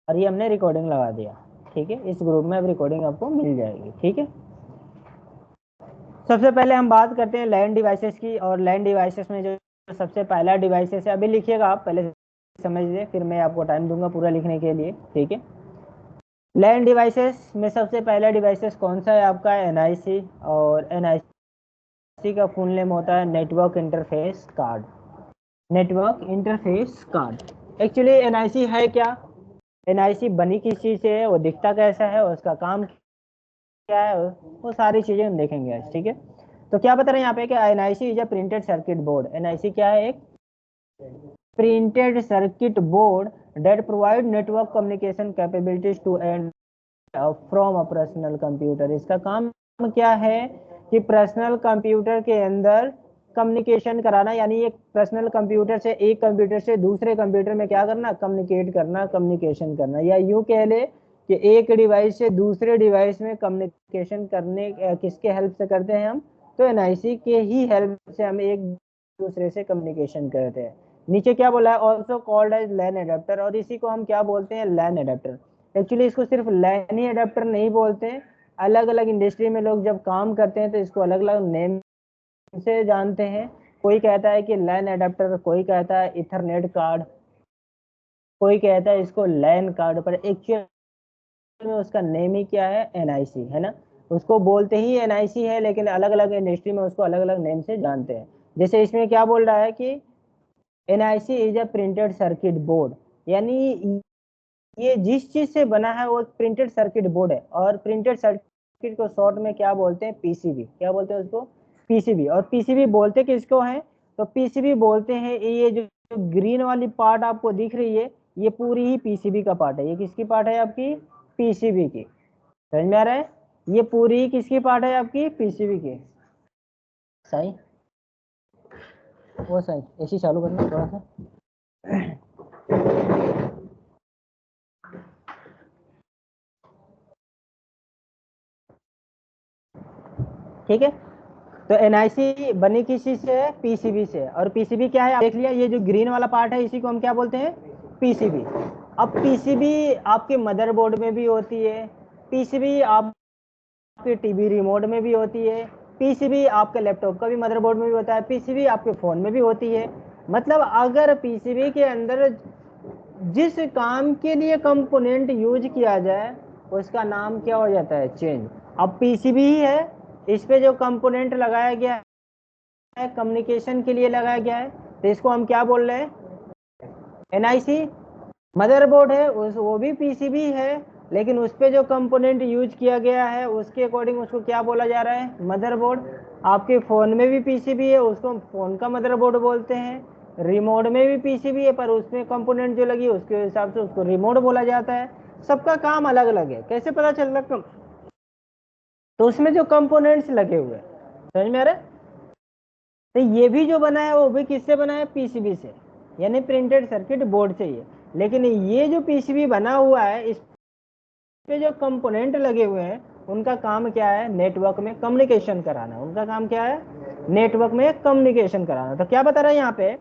और ये हमने रिकॉर्डिंग लगा दिया, ठीक है। इस ग्रुप में अब रिकॉर्डिंग आपको मिल जाएगी, ठीक है। सबसे पहले हम बात करते हैं लैन डिवाइसेस की, और लैन डिवाइसेस में जो सबसे पहला डिवाइसेस है, अभी लिखिएगा आप, पहले समझ लीजिए, फिर मैं आपको टाइम दूंगा पूरा लिखने के लिए, ठीक है। लैन डिवाइसेस में सबसे पहला डिवाइसेस कौन सा है आपका, एनआईसी। और एनआईसी का फुल नेम होता है network interface card. Network interface card. Actually NIC है क्या, एनआईसी बनी किस चीज से है, वो दिखता कैसा है, उसका काम क्या है, वो सारी चीजें हम देखेंगे आज, ठीक है। तो क्या बता रहे हैं यहाँ पे कि NIC is a printed circuit board. NIC क्या है, एक printed circuit board that provide network communication capabilities to and from a personal computer. इसका काम क्या है कि पर्सनल कंप्यूटर के अंदर कम्युनिकेशन कराना, यानी एक पर्सनल कंप्यूटर से, एक कंप्यूटर से दूसरे कंप्यूटर में क्या करना, कम्युनिकेट करना, कम्युनिकेशन करना। या यूं कह ले कि एक डिवाइस से दूसरे डिवाइस में कम्युनिकेशन करने किसके हेल्प से करते हैं हम, तो एनआईसी के ही हेल्प से हम एक दूसरे से कम्युनिकेशन करते हैं। नीचे क्या बोला है, also called as LAN adapter, और इसी को हम क्या बोलते हैं, लैन अडेप्टर। एक्चुअली इसको सिर्फ लैन ही अडेप्टर नहीं बोलते हैं, अलग अलग इंडस्ट्री में लोग जब काम करते हैं तो इसको अलग अलग नेम से जानते हैं। कोई कहता है कि लैन अडेप्टर, कोई कहता है इथरनेट कार्ड, कोई कहता है इसको लैन कार्ड, पर एक्चुअल में उसका नेम ही क्या है, एनआईसी है ना। उसको बोलते ही एनआईसी है, लेकिन अलग अलग इंडस्ट्री में उसको अलग अलग नेम से जानते हैं। जैसे इसमें क्या बोल रहा है कि NIC is a printed circuit board, यानी ये जिस चीज से बना है वो प्रिंटेड सर्किट बोर्ड है। और प्रिंटेड सर्किट को शॉर्ट में क्या बोलते हैं, पीसीबी। क्या बोलते हैं उसको, पीसीबी। और पीसीबी बोलते किसको है, तो पीसीबी बोलते हैं ये जो ग्रीन वाली पार्ट आपको दिख रही है, ये पूरी ही पीसीबी का पार्ट है। ये किसकी पार्ट है, आपकी पीसीबी की। समझ में आ रहा है, ये पूरी ही किसकी पार्ट है, आपकी पीसीबी की। सही, वो सही, एसी चालू करना थोड़ा सा। ठीक है। तो एनआईसी बनी किस चीज से है, पीसीबी से। और पीसीबी क्या है, आप देख लिया, ये जो ग्रीन वाला पार्ट है इसी को हम क्या बोलते हैं, पीसीबी। अब पीसीबी आपके मदरबोर्ड में भी होती है, पीसीबी आपके टीवी रिमोट में भी होती है, पीसीबी आपके लैपटॉप का भी मदरबोर्ड में भी होता है, पीसीबी आपके फोन में भी होती है। मतलब अगर पीसीबी के अंदर जिस काम के लिए कंपोनेंट यूज किया जाए उसका नाम क्या हो जाता है, चेंज। अब पीसीबी ही है, इस पे जो कंपोनेंट लगाया गया है कम्युनिकेशन के लिए लगाया गया है, तो इसको हम क्या बोल रहे हैं, एनआईसी। मदरबोर्ड है उस, वो भी पीसीबी है, लेकिन उस पे जो कंपोनेंट यूज किया गया है उसके अकॉर्डिंग उसको क्या बोला जा रहा है, मदरबोर्ड। आपके फोन में भी पीसीबी है, उसको फोन का मदरबोर्ड बोलते हैं। रिमोट में भी पीसीबी है, पर उसमें कंपोनेंट जो लगी उसके हिसाब से उसको रिमोट बोला जाता है। सबका काम अलग अलग है, कैसे पता चल रहा है, तो उसमें जो कंपोनेंट्स लगे हुए हैं, समझ में आ रहा है। तो ये भी जो बना है वो भी किससे बना है, पीसीबी से, यानी प्रिंटेड सर्किट बोर्ड से ये। लेकिन ये जो पीसीबी बना हुआ है इस पे जो कंपोनेंट लगे हुए हैं उनका काम क्या है, नेटवर्क में कम्युनिकेशन कराना। उनका काम क्या है, नेटवर्क में कम्युनिकेशन कराना। तो क्या बता रहा है यहाँ पे,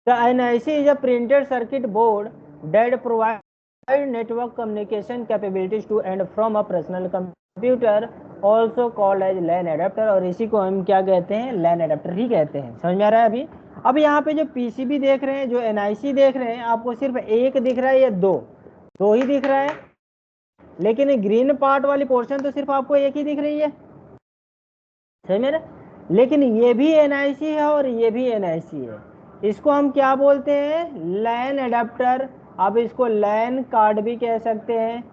the NIC is a printed circuit board that provide network communication capabilities to and from a personal computer, also called as LAN adapter. और इसी को हम क्या कहते हैं, लैन अडेप्टर ही कहते हैं। समझ में आ रहा है अभी। अब यहाँ पे जो पीसीबी देख रहे हैं, जो एनआईसी देख रहे हैं, आपको सिर्फ एक दिख रहा है या दो, दो ही दिख रहा है। लेकिन ग्रीन पार्ट वाली पोर्शन तो सिर्फ आपको एक ही दिख रही है, समझ में रहा। लेकिन ये भी एनआईसी है और ये भी एनआईसी है। इसको हम क्या बोलते हैं, लैन अडेप्टर। अब इसको लैन कार्ड भी कह सकते हैं,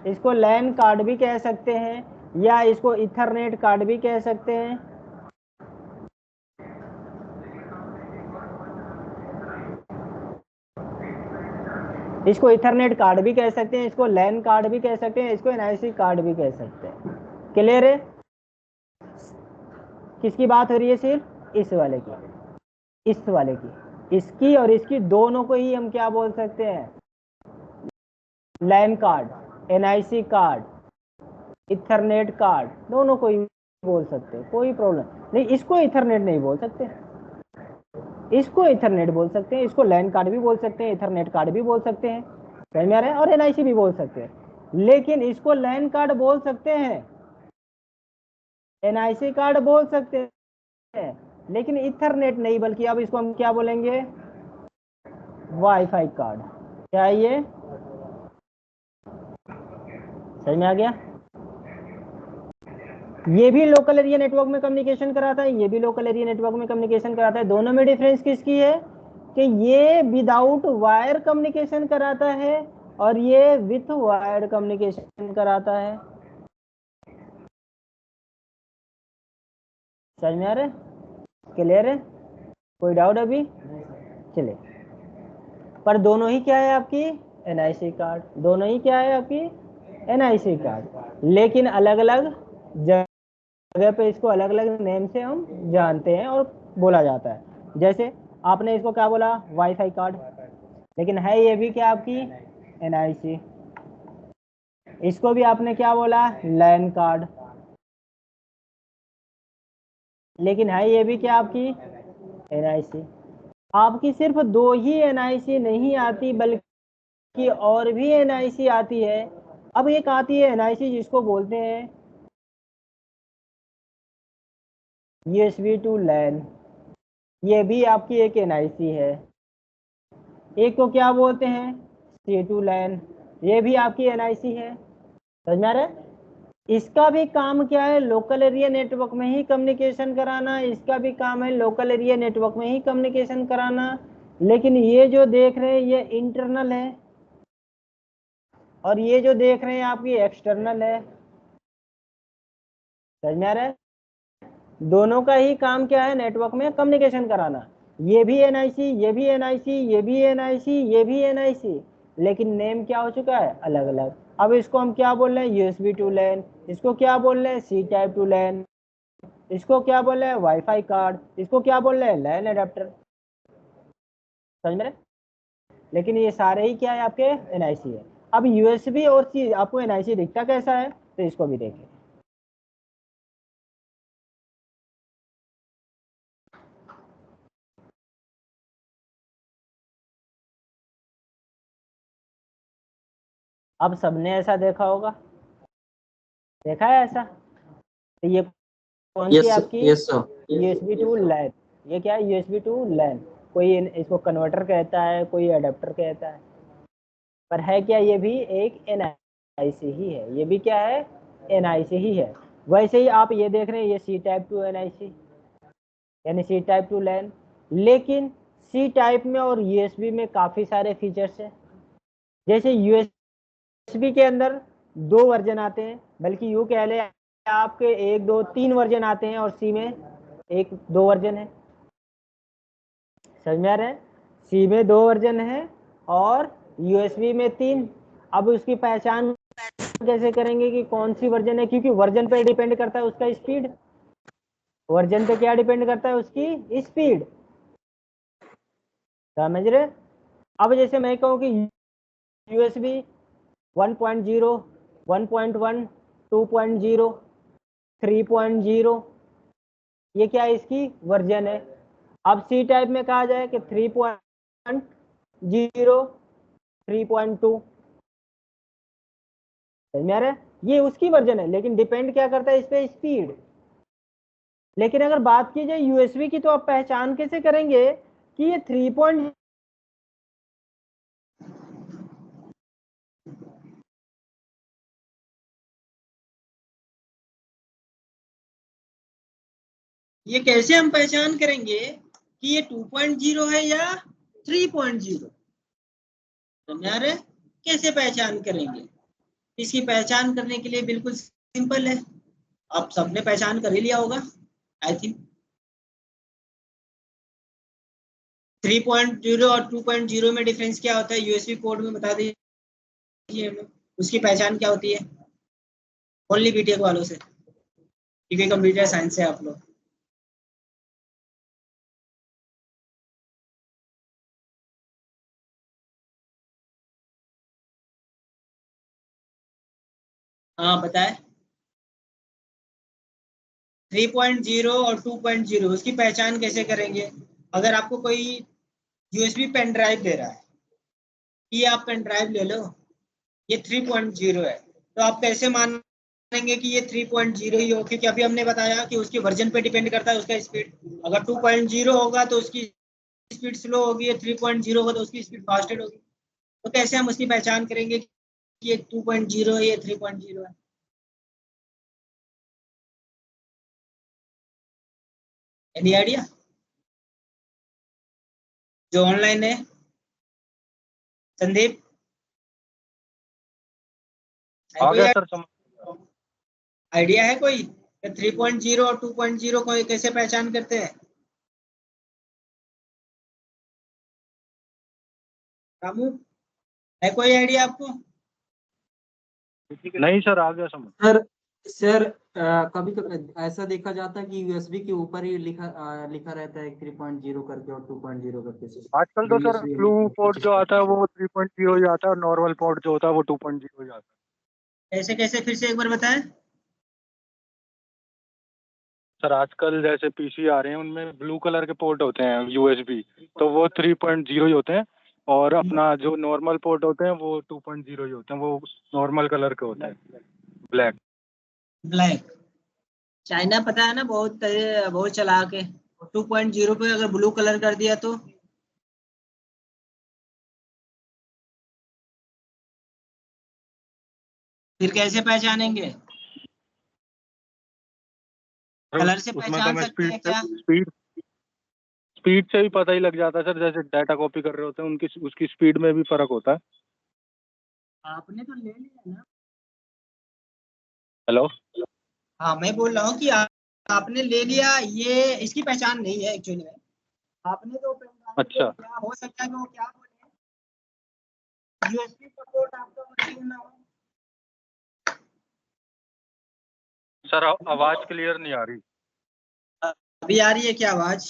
इसको लैन कार्ड भी कह सकते हैं, या इसको इथरनेट कार्ड भी कह सकते हैं। इसको इथरनेट कार्ड भी कह सकते हैं, इसको लैन कार्ड भी कह सकते हैं, इसको एनआईसी कार्ड भी कह सकते हैं। क्लियर है, किसकी बात हो रही है, सिर्फ इस वाले की, इस वाले की, इसकी और इसकी, दोनों को ही हम क्या बोल सकते हैं, LAN card, NIC card, ethernet card, दोनों को ही बोल सकते हैं, कोई प्रॉब्लम नहीं। इसको इथरनेट नहीं बोल सकते, इसको इथरनेट बोल सकते हैं, इसको लैन कार्ड भी बोल सकते हैं, इथरनेट कार्ड भी बोल सकते हैं, समझ में आ रहा है, और एनआईसी भी बोल सकते हैं। लेकिन इसको लैन कार्ड बोल सकते हैं, एनआईसी कार्ड बोल सकते हैं, लेकिन इथरनेट नहीं, बल्कि अब इसको हम क्या बोलेंगे, वाईफाई कार्ड। क्या है ये, समझ में आ गया? ये भी लोकल एरिया नेटवर्क में कम्युनिकेशन कराता है, ये भी लोकल एरिया नेटवर्क में कम्युनिकेशन कराता है। दोनों में डिफरेंस किसकी है कि ये विदाउट वायर कम्युनिकेशन कराता है और ये विथ वायर कम्युनिकेशन कराता है। समझ में आ रहा है, क्लियर है, कोई डाउट अभी? चले, पर दोनों ही क्या है आपकी, एनआईसी कार्ड, दोनों ही क्या है आपकी, एनआईसी कार्ड, लेकिन अलग अलग जगह पे इसको अलग अलग नेम से हम जानते हैं और बोला जाता है। जैसे आपने इसको क्या बोला, वाईफाई कार्ड, लेकिन है ये भी क्या आपकी, एनआईसी। इसको भी आपने क्या बोला, लैन कार्ड, लेकिन है ये भी क्या आपकी, एनआईसी। आपकी सिर्फ दो ही एनआईसी नहीं आती, बल्कि और भी एनआईसी आती है। अब एक आती है एनआईसी जिसको बोलते हैं यूएसबी टू लैन, ये भी आपकी एक एनआईसी है। एक को क्या बोलते हैं, सी टू लैन, ये भी आपकी एनआईसी है। समझ में आ रहा है? इसका भी काम क्या है, लोकल एरिया नेटवर्क में ही कम्युनिकेशन कराना, इसका भी काम है लोकल एरिया नेटवर्क में ही कम्युनिकेशन कराना। लेकिन ये जो देख रहे हैं ये इंटरनल है, और ये जो देख रहे हैं आपकी एक्सटर्नल है। समझ में आ रहा है? दोनों का ही काम क्या है, नेटवर्क में कम्युनिकेशन कराना। ये भी एनआईसी, ये भी एनआईसी, ये भी एनआईसी, ये भी एनआईसी, लेकिन नेम क्या हो चुका है, अलग अलग। अब इसको हम क्या बोल रहे हैं, यूएसबी टू लैन, इसको क्या बोल रहे हैं, सी टाइप टू लैन, इसको क्या बोल रहे हैं, वाईफाई कार्ड, इसको क्या बोल रहे हैं, लैन अडेप्टर। समझ में रहे? लेकिन ये सारे ही क्या है, आपके एनआईसी है। अब यूएसबी और सी आपको एनआईसी दिखता कैसा है, तो इसको भी देखें। अब सबने ऐसा देखा होगा, देखा है ऐसा? तो ये कौन सी यस आपकी, यस सर। यूएसबी टू लैन, ये क्या है, यूएसबी टू लैन। कोई इसको कन्वर्टर कहता है, कोई अडेप्टर कहता है, पर है क्या, ये भी एक एनआईसी ही है, ये भी क्या है, एनआईसी ही है। वैसे ही आप ये देख रहे हैं, ये सी टाइप टू एनआईसी, यानी सी टाइप टू लैन। लेकिन सी टाइप में और यूएसबी में काफी सारे फीचर्स हैं। जैसे यूएसबी के अंदर दो वर्जन आते हैं, बल्कि यूं कह ले आपके एक दो तीन वर्जन आते हैं, और सी में एक दो वर्जन है। समझ में आ रहा है? सी में दो वर्जन है और यूएसबी में तीन। अब उसकी पहचान कैसे करेंगे कि कौन सी वर्जन है, क्योंकि वर्जन पे डिपेंड करता है उसका स्पीड। वर्जन पे क्या डिपेंड करता है, उसकी स्पीड। समझ रहे? अब जैसे मैं कहूँ कि यूएसबी 1.0, 1.1, 2.0, 3.0, ये क्या है, इसकी वर्जन है। अब सी टाइप में कहा जाए कि 3.0, 3.2। समझ में आ रहा है? ये उसकी वर्जन है, लेकिन डिपेंड क्या करता है इस पे, स्पीड। लेकिन अगर बात की जाए यूएसबी की, तो आप पहचान कैसे करेंगे कि ये 3. ये कैसे हम पहचान करेंगे कि ये 2.0 है या 3.0? समझ आ रहा है? कैसे पहचान करेंगे? इसकी पहचान करने के लिए बिल्कुल सिंपल है, आप सबने पहचान कर ही लिया होगा आई थिंक। 3.0 और 2.0 में डिफरेंस क्या होता है, यूएसबी पोर्ट में बता दीजिए हमें, उसकी पहचान क्या होती है, ओनली बीटेक वालों से, क्योंकि कंप्यूटर साइंस से आप लोग। हाँ बताए। 3.0 और 2.0 उसकी पहचान कैसे करेंगे? अगर आपको कोई यूएसबी पेन ड्राइव दे रहा है कि आप पेन ड्राइव ले लो, ये 3.0 है, तो आप कैसे मानेंगे कि ये 3.0 ही हो? क्योंकि अभी हमने बताया कि उसके वर्जन पे डिपेंड करता है उसका स्पीड। अगर 2.0 होगा तो उसकी स्पीड स्लो होगी, 3.0 होगा तो उसकी स्पीड फास्टेड होगी। तो कैसे हम उसकी पहचान करेंगे कि ये 2.0 है, ये 3.0 है? Any idea? जो ऑनलाइन है, संदीप, आ गया सर समझ। आइडिया है कोई 3.0 और 2.0 को कैसे पहचान करते हैं? रामू, है कोई आइडिया आपको? नहीं सर, आ गया समझ। सर कभी कभी ऐसा देखा जाता है कि यूएसबी के ऊपर ही लिखा रहता है 3.0 करके और 2.0 करके। आजकल तो सर ब्लू पोर्ट जो आता है वो 3.0 ही आता है और नॉर्मल पोर्ट जो होता है वो 2.0 ही आता है। कैसे कैसे, फिर से एक बार बताएं। सर आजकल जैसे पीसी आ रहे हैं उनमें ब्लू कलर के पोर्ट होते हैं यूएसबी, तो वो 3.0 ही होते हैं, और अपना जो नॉर्मल पोर्ट होते हैं वो 2.0 ही होते हैं, वो नॉर्मल कलर के होते हैं, ब्लैक। ब्लैक। चाइना पता है ना, बहुत चालाक है। 2.0 पे अगर ब्लू कलर कर दिया तो फिर कैसे पहचानेंगे? कलर से उसमें तो पहचान मैं सकते हैं क्या? स्पीड से भी पता ही लग जाता है सर, जैसे डाटा कॉपी कर रहे होते हैं उनकी उसकी स्पीड में भी फर्क होता है। आपने तो ले लिया ना। हेलो। हाँ, मैं बोल रहा हूँ कि आपने ले लिया, ये इसकी पहचान नहीं है एक्चुअली में। आपने तो अच्छा। क्या हो सकता है कि वो क्या बोले, यूएसबी का पोर्ट आपका मशीन ना हो। सर आवाज क्लियर नहीं आ रही। अभी आ रही है क्या आवाज?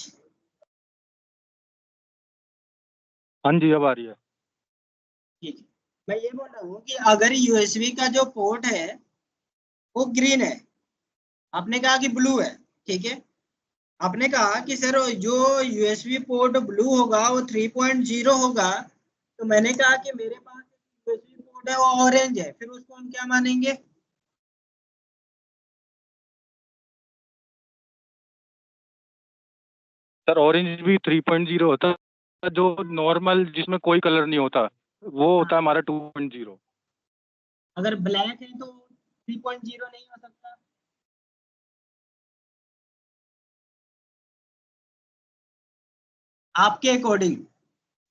हाँ जी, अब आ रही है। ठीक है, मैं ये बोल रहा हूँ कि अगर यूएसबी का जो पोर्ट है वो ग्रीन है, आपने कहा कि ब्लू है, ठीक है, आपने कहा कि सर जो यूएसबी पोर्ट ब्लू होगा वो 3.0 होगा, तो मैंने कहा कि मेरे पास यूएसबी पोर्ट है वो ऑरेंज है, फिर उसको हम क्या मानेंगे? सर ऑरेंज भी 3.0 होता है, जो नॉर्मल जिसमें कोई कलर नहीं होता वो होता है हमारा 2.0। अगर ब्लैक है तो 3.0 नहीं हो सकता। आपके अकॉर्डिंग,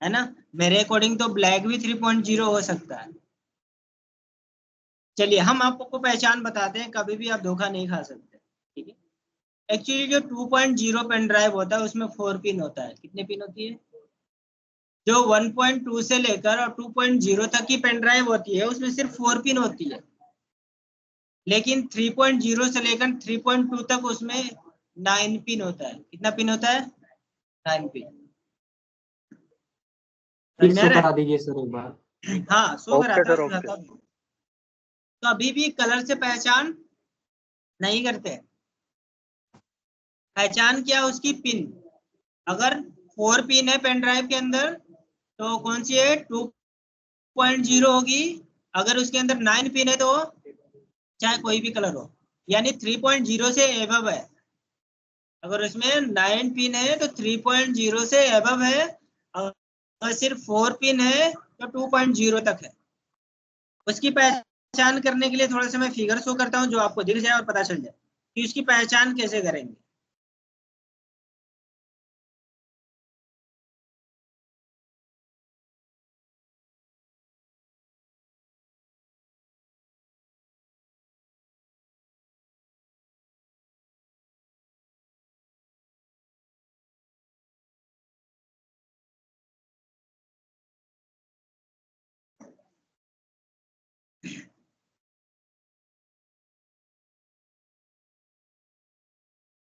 है ना, मेरे अकॉर्डिंग तो ब्लैक भी 3.0 हो सकता है। चलिए हम आपको पहचान बताते हैं, कभी भी आप धोखा नहीं खा सकते, ठीक है। एक्चुअली जो 2.0 पेन ड्राइव होता है उसमें 4 पिन होता है। कितने पिन होती है? जो 1.2 से लेकर और 2.0 तक की पेन ड्राइव होती है उसमें सिर्फ 4 पिन होती है, लेकिन 3.0 से लेकर 3.2 तक उसमें 9 पिन होता है। कितना पिन होता है? 9 पिन। फिर से करा दीजिए सर एक बार। हाँ, शो ओके कराता सर, हूँ, ओके। तो अभी भी कलर से पहचान नहीं करते। पहचान क्या उसकी? पिन। अगर 4 पिन है पेन ड्राइव के अंदर तो कौन सी है? 2.0 होगी। अगर उसके अंदर 9 पिन है तो चाहे कोई भी कलर हो, यानी 3.0 से एबव है। अगर उसमें 9 पिन है तो 3.0 से एबव है, अगर सिर्फ 4 पिन है तो 2.0 तक है। उसकी पहचान करने के लिए थोड़ा सा मैं फिगर शो करता हूँ जो आपको दिख जाए और पता चल जाए कि उसकी पहचान कैसे करेंगे।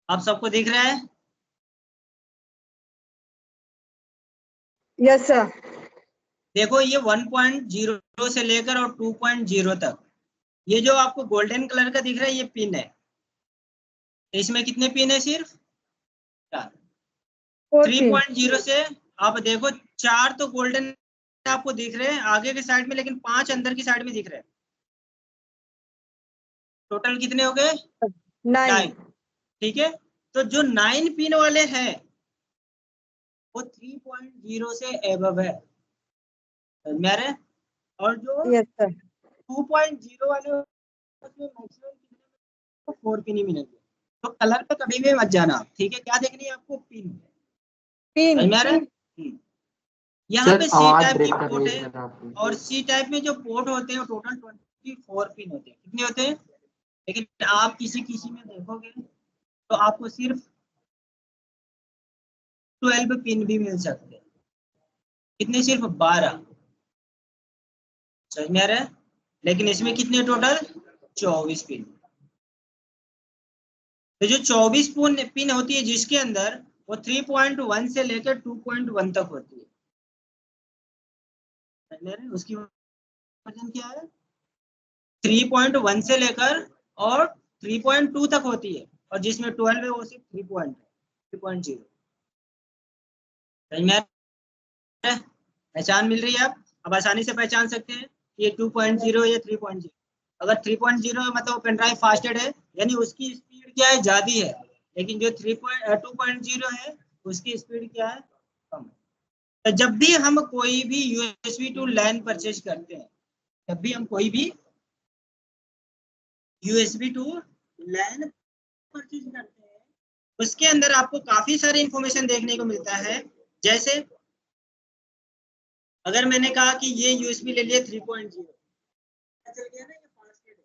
आप सबको दिख रहा है? Yes sir. देखो ये 1.0 से लेकर और 2.0 तक, ये जो आपको गोल्डन कलर का दिख रहा है ये पिन है। इसमें कितने पिन है? सिर्फ 4। 3.0 से आप देखो 4 तो गोल्डन आपको दिख रहे हैं आगे के साइड में, लेकिन 5 अंदर की साइड में दिख रहे हैं। टोटल कितने हो गए? 9। ठीक है, तो जो 9 पिन वाले हैं वो 3.0 से एबव है मेरे, और जो 2.0 वाले उसमें मैक्सिमम कितने 4 पिन ही मिलेंगे। तो कलर पे कभी भी मत जाना, ठीक है? क्या देखनी है आपको? पिन मेरे। यहाँ पे सी टाइप की पोर्ट है, और सी टाइप में जो पोर्ट होते हैं टोटल 24 पिन होते हैं। कितने होते हैं? लेकिन आप किसी किसी में देखोगे तो आपको सिर्फ 12 पिन भी मिल सकते हैं। कितने? सिर्फ 12। समझ में आ रहा है? लेकिन इसमें कितने टोटल? 24 पिन। तो जो 24 पिन होती है जिसके अंदर, वो 3.1 से लेकर 2.1 तक होती है। उसकी वर्जन क्या है? 3.1 से लेकर और 3.2 तक होती है, और जिसमें 12 है वो सिर्फ 3.0। पहचान मिल रही है? आप अब आसानी से पहचान सकते हैं ये 2.0 या 3.0। अगर 3.0 है मतलब पेन ड्राइव फास्टेड है, यानी उसकी स्पीड क्या है? ज्यादा है। लेकिन जो 2.0 है उसकी स्पीड क्या है? कम है। तो जब भी हम कोई भी USB टू लैन परचेज करते हैं, जब भी हम कोई भी USB टू लैन परचेज करते हैं, उसके अंदर आपको काफी सारी इंफॉर्मेशन देखने को मिलता है। जैसे अगर मैंने कहा कि ये USB ले लिया 3.0, चल गया ना, ये फास्टेड है।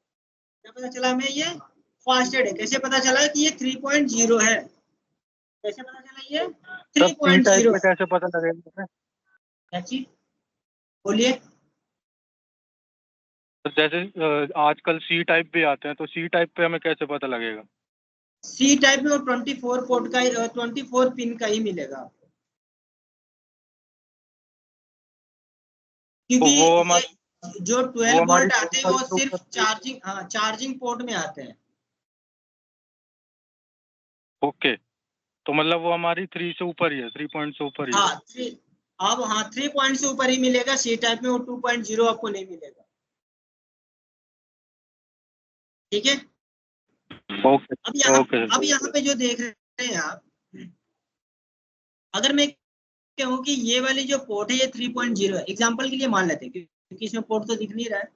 क्या पता चला हमें? ये फास्टेड है। कैसे पता चला कि ये 3.0 है? कैसे पता चला ये 3.0 है? कैसे पता लगेगा? क्या चीज? बोलिए। तो जैसे आजकल सी टाइप भी आते हैं, तो सी टाइप पे हमें कैसे पता लगेगा? सी टाइप में वो 24 पोर्ट का 24 पिन का ही मिलेगा आपको, तो क्योंकि वो हमारी जो 12 वोल्ट आते हैं वो सिर्फ चार्जिंग, हाँ, चार्जिंग पोर्ट में आते हैं। ओके, तो मतलब वो हमारी 3 से ऊपर ही है, 3 पॉइंट से ऊपर ही है। हाँ, 3। अब हाँ, 3 पॉइंट से ऊपर ही मिलेगा। सी टाइप में वो 2.0 आपको नहीं मिलेगा। ठीक है। ओके अब यहाँ पे जो देख रहे हैं आप, अगर मैं कहूँ कि ये वाली जो पोर्ट है ये 3.0 है, एग्जांपल के लिए मान लेते हैं, क्योंकि इसमें पोर्ट तो दिख नहीं रहा है।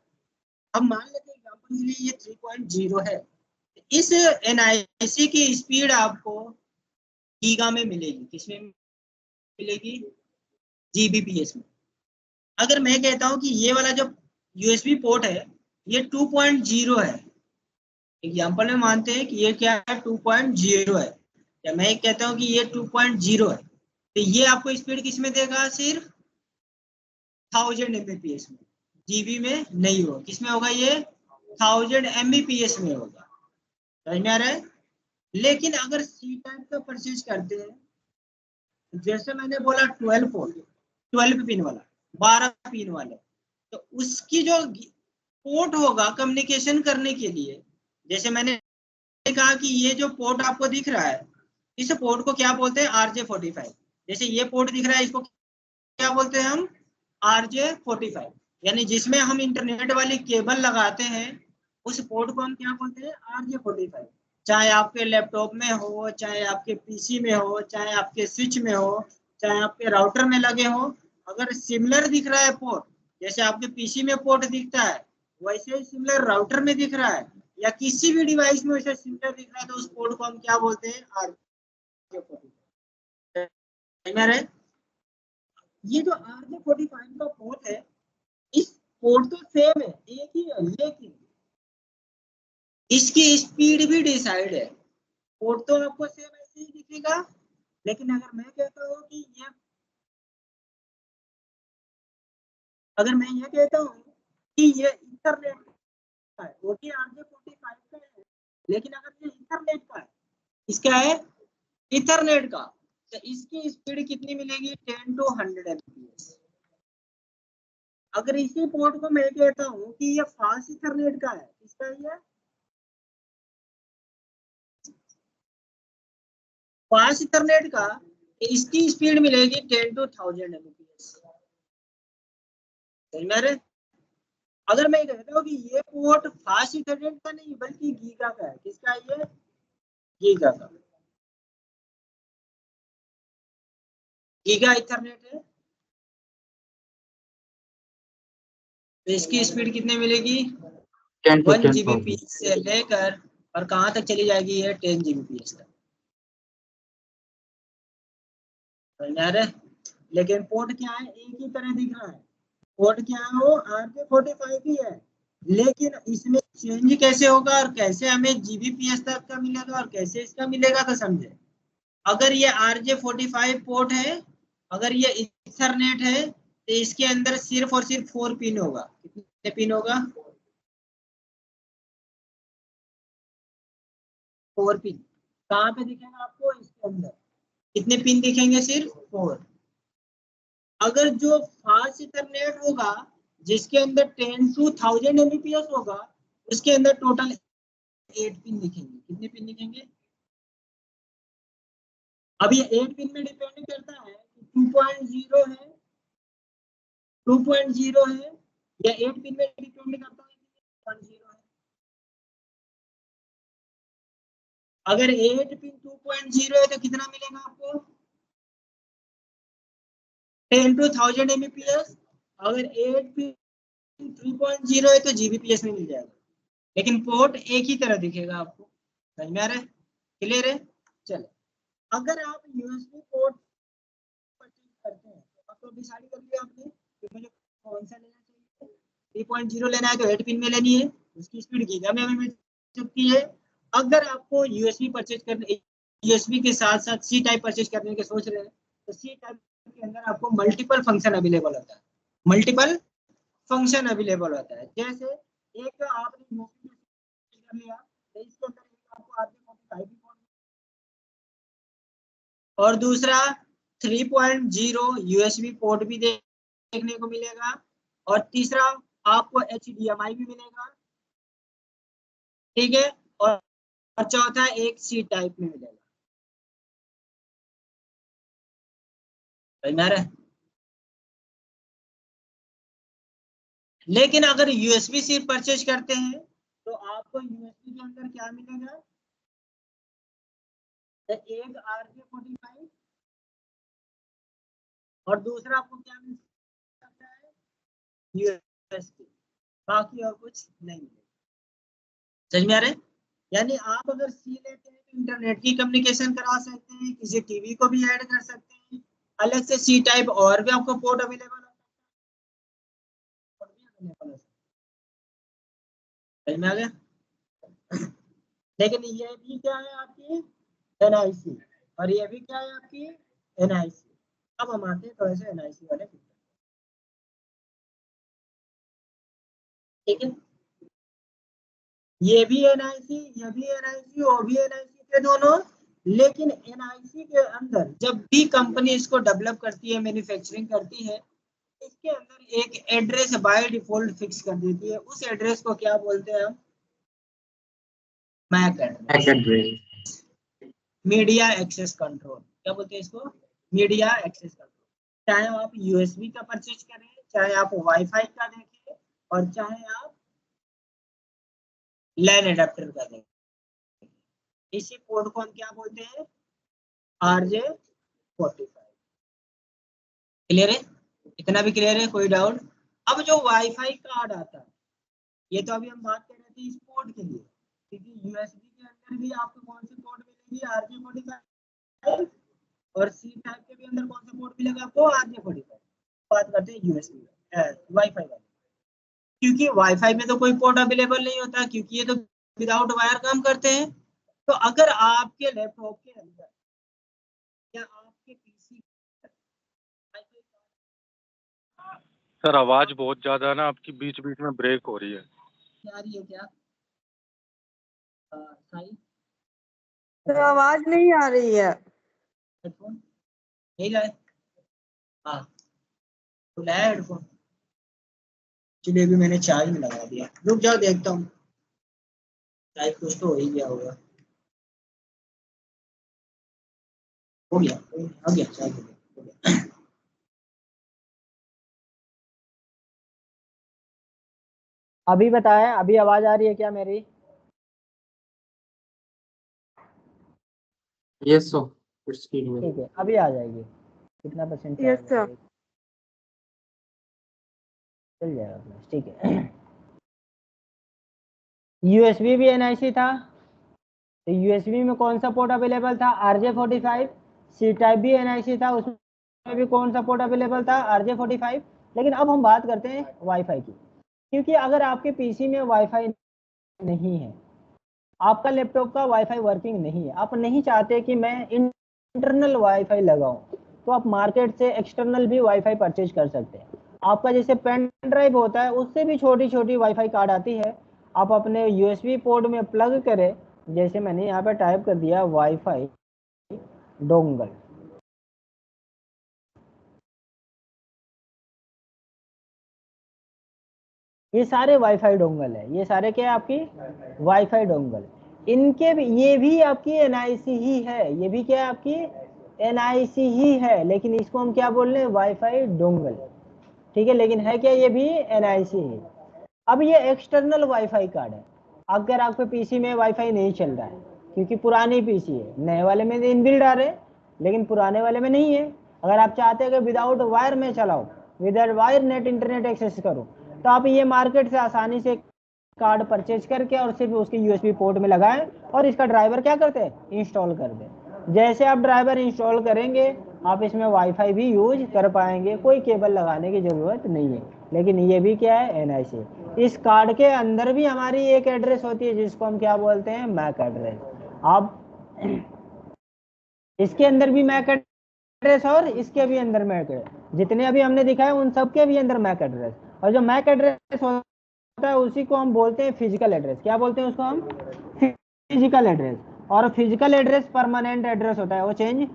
अब मान लेते हैं एग्जांपल के लिए ये 3.0 है। इस NIC की स्पीड आपको गीगा में मिलेगी। किसमें मिलेगी? GBps में। अगर मैं कहता हूँ कि ये वाला जो USB पोर्ट है ये 2.0 है, एग्जांपल में मानते हैं कि ये क्या है? 2.0 है। या मैं कहता हूँ कि ये 2.0 है, तो ये आपको स्पीड किस में देगा? सिर्फ 1000 Mbps में, GB में नहीं होगा। किस में होगा? ये 1000 Mbps में होगा। समझ में आ रहा है? लेकिन अगर सी टाइप का परचेज करते हैं, जैसे मैंने बोला 12 पोर्ट, 12 पिन वाला, 12 पिन वाले, तो उसकी जो पोर्ट होगा कम्युनिकेशन करने के लिए, जैसे मैंने कहा कि ये जो पोर्ट आपको दिख रहा है, इस पोर्ट को क्या बोलते हैं? RJ45। जैसे ये पोर्ट दिख रहा है, इसको क्या बोलते हैं हम? RJ45। यानी जिसमें हम इंटरनेट वाली केबल लगाते हैं, उस पोर्ट को हम क्या बोलते हैं? RJ45। चाहे आपके लैपटॉप में हो, चाहे आपके PC में हो, चाहे आपके स्विच में हो, चाहे आपके राउटर में लगे हो, अगर सिमिलर दिख रहा है पोर्ट, जैसे आपके PC में पोर्ट दिखता है वैसे ही सिमिलर राउटर में दिख रहा है, या किसी भी डिवाइस में वैसे सिमिलर दिख रहा है, तो उस पोर्ट को हम क्या बोलते हैं? RJ45। ये जो RJ45 का पोर्ट है, इस पोर्ट तो सेम है, एक ही है, लेकिन इसकी स्पीड भी डिसाइड है। पोर्ट तो आपको सेम ऐसे ही दिखेगा, लेकिन अगर मैं कहता हूँ कि ये, अगर मैं ये कहता हूँ कि ये इंटरनेट का है, वो भी RJ45 का है, लेकिन अगर ये इंटरनेट का है, इसका है इथरनेट का, तो इसकी स्पीड कितनी मिलेगी? 10 to 100 Mbps। अगर इसी पोर्ट को मैं कहता हूँ कि ये फास्ट इथरनेट का है, इसका ये फास्ट इथरनेट का, इसकी स्पीड मिलेगी 10 to 1000 Mbps। समझ में आ रहा है? अगर मैं कहता हूँ कि ये पोर्ट फास्ट इंटरनेट का नहीं बल्कि गीगा का है, किसका है ये? गीगा का, गीगा इथरनेट है। तो इसकी स्पीड कितने मिलेगी? 1 Gbps से लेकर और कहाँ तक चली जाएगी? ये 10 Gbps तक। समझ में आ रहा है? लेकिन पोर्ट क्या है? एक ही तरह दिख रहा है। पोर्ट क्या है? वो RJ45 ही है, लेकिन इसमें चेंज कैसे होगा और कैसे हमें Gbps तक का मिलेगा और कैसे इसका मिलेगा, तो समझे। अगर ये RJ45 पोर्ट है, अगर ये इथरनेट है, तो इसके अंदर सिर्फ और सिर्फ 4 पिन होगा। कितने पिन होगा? 4 पिन। कहाँ पे दिखेगा आपको? इसके अंदर कितने पिन दिखेंगे? सिर्फ 4। अगर जो फास्ट इथरनेट होगा जिसके अंदर 10 to 1000 Mbps होगा, उसके अंदर टोटल 8 पिन दिखेंगे। कितने पिन दिखेंगे? अब ये 8 पिन में डिपेंड करता है कि 2.0 है, 2.0 है, या 8 पिन में डिपेंड करता है कि 2.0 है। अगर 8 पिन 2.0 है तो कितना मिलेगा आपको? 10 to 1000 Mbps। अगर 8 पिन 3.0 है तो Gbps में मिल जाएगा, लेकिन पोर्ट एक ही तरह दिखेगा आपको। समझ में आ रहा है? क्लियर है? चलो, अगर आप यूएसबी पोर्ट परचेज करते हैं तो आपको डिसाइड कर लिया आपने कि मुझे कौन सा लेना चाहिए। 3.0 लेना है तो 8 पिन में लेनी है, उसकी स्पीड गीगा में मिल सकती है। अगर आपको यूएसबी परचेज करने, यूएसबी के साथ साथ सी टाइप परचेज करने के सोच रहे हैं, तो सी टाइप के अंदर आपको मल्टीपल फंक्शन अवेलेबल होता है। मल्टीपल फंक्शन अवेलेबल होता है। जैसे एक आपने यूएसबी कर लिया तो इसके अंदर आपको RJ45 और दूसरा 3.0 यूएसबी पोर्ट भी देखने को मिलेगा, और तीसरा आपको HDMI भी मिलेगा, ठीक है, और चौथा एक सी टाइप में मिलेगा। लेकिन अगर यूएसबी सिर्फ परचेज करते हैं तो आपको यूएसबी के अंदर क्या मिलेगा? एक RJ45 और दूसरा आपको क्या मिल सकता है? यूएसबी, बाकी और कुछ नहीं मिलेगा। समझ में आ रहा है? यानी आप अगर सी लेते हैं तो इंटरनेट की कम्युनिकेशन करा सकते हैं, किसी टीवी को भी ऐड कर सकते हैं, अलग से सी टाइप और भी आपको पोर्ट अवेलेबल हो सकता है। समझ में आ गया? लेकिन ये भी क्या है आपकी? NIC, और ये भी क्या है आपकी? NIC। अब हम आते हैं थोड़े से NIC वाले, ठीक है। ये भी NIC, ये भी NIC, वो भी NIC थे दोनों। लेकिन NIC के अंदर जब भी कंपनी इसको डेवलप करती है, मैन्युफैक्चरिंग करती है, इसके अंदर एक एड्रेस बाय डिफॉल्ट फिक्स कर देती है। उस एड्रेस को क्या बोलते हैं हम? MAC address, media access control. क्या बोलते हैं इसको? Media access control. चाहे आप यूएसबी का परचेज करें, चाहे आप वाईफाई का देखें, और चाहे आप लैन एडेप्टर का देखें, इसी कोड को हम क्या बोलते हैं? RJ45। क्लियर है? इतना भी क्लियर है? कोई डाउट? अब जो वाईफाई कार्ड आता है, ये तो अभी हम बात कर रहे थे इस पोर्ट के लिए, क्योंकि यूएसबी के अंदर भी आपको कौन सी पोर्ट मिलेगी? RJ45। और सी टाइप के भी अंदर कौन सा पोर्ट मिलेगा आपको? RJ45। बात करते हैं यूएसबी वाईफाई वाले, क्योंकि वाईफाई में तो कोई पोर्ट अवेलेबल नहीं होता, क्योंकि ये तो विदाउट वायर काम करते हैं। तो अगर आपके लैपटॉप के अंदर या आपके पीसी, सर आवाज बहुत ज्यादा ना आपकी, बीच बीच में ब्रेक हो रही है। क्या रही है क्या? साई तो आवाज नहीं आ रही है। हेडफोन नहीं लाए? हाँ तो लाया हेडफोन। चलिए अभी मैंने चार्ज में लगा दिया, रुक जाओ देखता हूँ, शायद कुछ तो हो ही गया होगा। हो गया हो गया शायद हो गया। अभी बताएं, अभी आवाज आ रही है क्या मेरी? यस सर, स्पीड में। ठीक है, अभी आ जाएगी। कितना परसेंट यस सर। चल जाएगा अपना, ठीक है। यूएसबी भी एनआईसी था, तो यूएसबी में कौन सा पोर्ट अवेलेबल था? RJ45। सी टाइप भी एनआईसी था, उसमें भी कौन सा पोर्ट अवेलेबल था? RJ45। लेकिन अब हम बात करते हैं वाईफाई की, क्योंकि अगर आपके पीसी में वाईफाई नहीं है, आपका लैपटॉप का वाईफाई वर्किंग नहीं है, आप नहीं चाहते कि मैं इंटरनल वाईफाई लगाऊं, तो आप मार्केट से एक्सटर्नल भी वाईफाई परचेज कर सकते हैं। आपका जैसे पेन ड्राइव होता है, उससे भी छोटी छोटी वाईफाई कार्ड आती है, आप अपने यूएसबी पोर्ट में प्लग करें। जैसे मैंने यहाँ पे टाइप कर दिया वाईफाई डोंगल, ये सारे वाईफाई डोंगल है, ये सारे क्या है आपकी वाईफाई डोंगल। इनके भी, ये भी आपकी एनआईसी ही है, ये भी क्या है आपकी एनआईसी ही है, लेकिन इसको हम क्या बोल रहे हैं? वाईफाई डोंगल, ठीक है। लेकिन है क्या? ये भी एनआईसी है। अब ये एक्सटर्नल वाईफाई कार्ड है। अगर आपके पीसी में वाईफाई नहीं चल रहा है, क्योंकि पुरानी पीसी है, नए वाले में इनबिल्ड आ रहे, लेकिन पुराने वाले में नहीं है। अगर आप चाहते हैं कि विदाउट वायर में चलाओ, without wire net internet access करो, तो आप ये मार्केट से आसानी से कार्ड परचेज करके और सिर्फ उसके यूएसबी पोर्ट में लगाएं और इसका ड्राइवर क्या करते हैं? इंस्टॉल कर दें। जैसे आप ड्राइवर इंस्टॉल करेंगे, आप इसमें वाईफाई भी यूज कर पाएंगे, कोई केबल लगाने की जरूरत नहीं है। लेकिन ये भी क्या है? एनआईसी। इस कार्ड के अंदर भी हमारी एक एड्रेस होती है, जिसको हम क्या बोलते हैं? MAC address. अब इसके अंदर भी मैक एड्रेस और इसके भी अंदर मैक एड्रेस, जितने अभी हमने दिखाए उन सब के भी अंदर मैक एड्रेस। और जो मैक एड्रेस होता है उसी को हम बोलते हैं फिजिकल एड्रेस। क्या बोलते हैं उसको हम? Physical address. और फिजिकल एड्रेस परमानेंट एड्रेस होता है, वो चेंज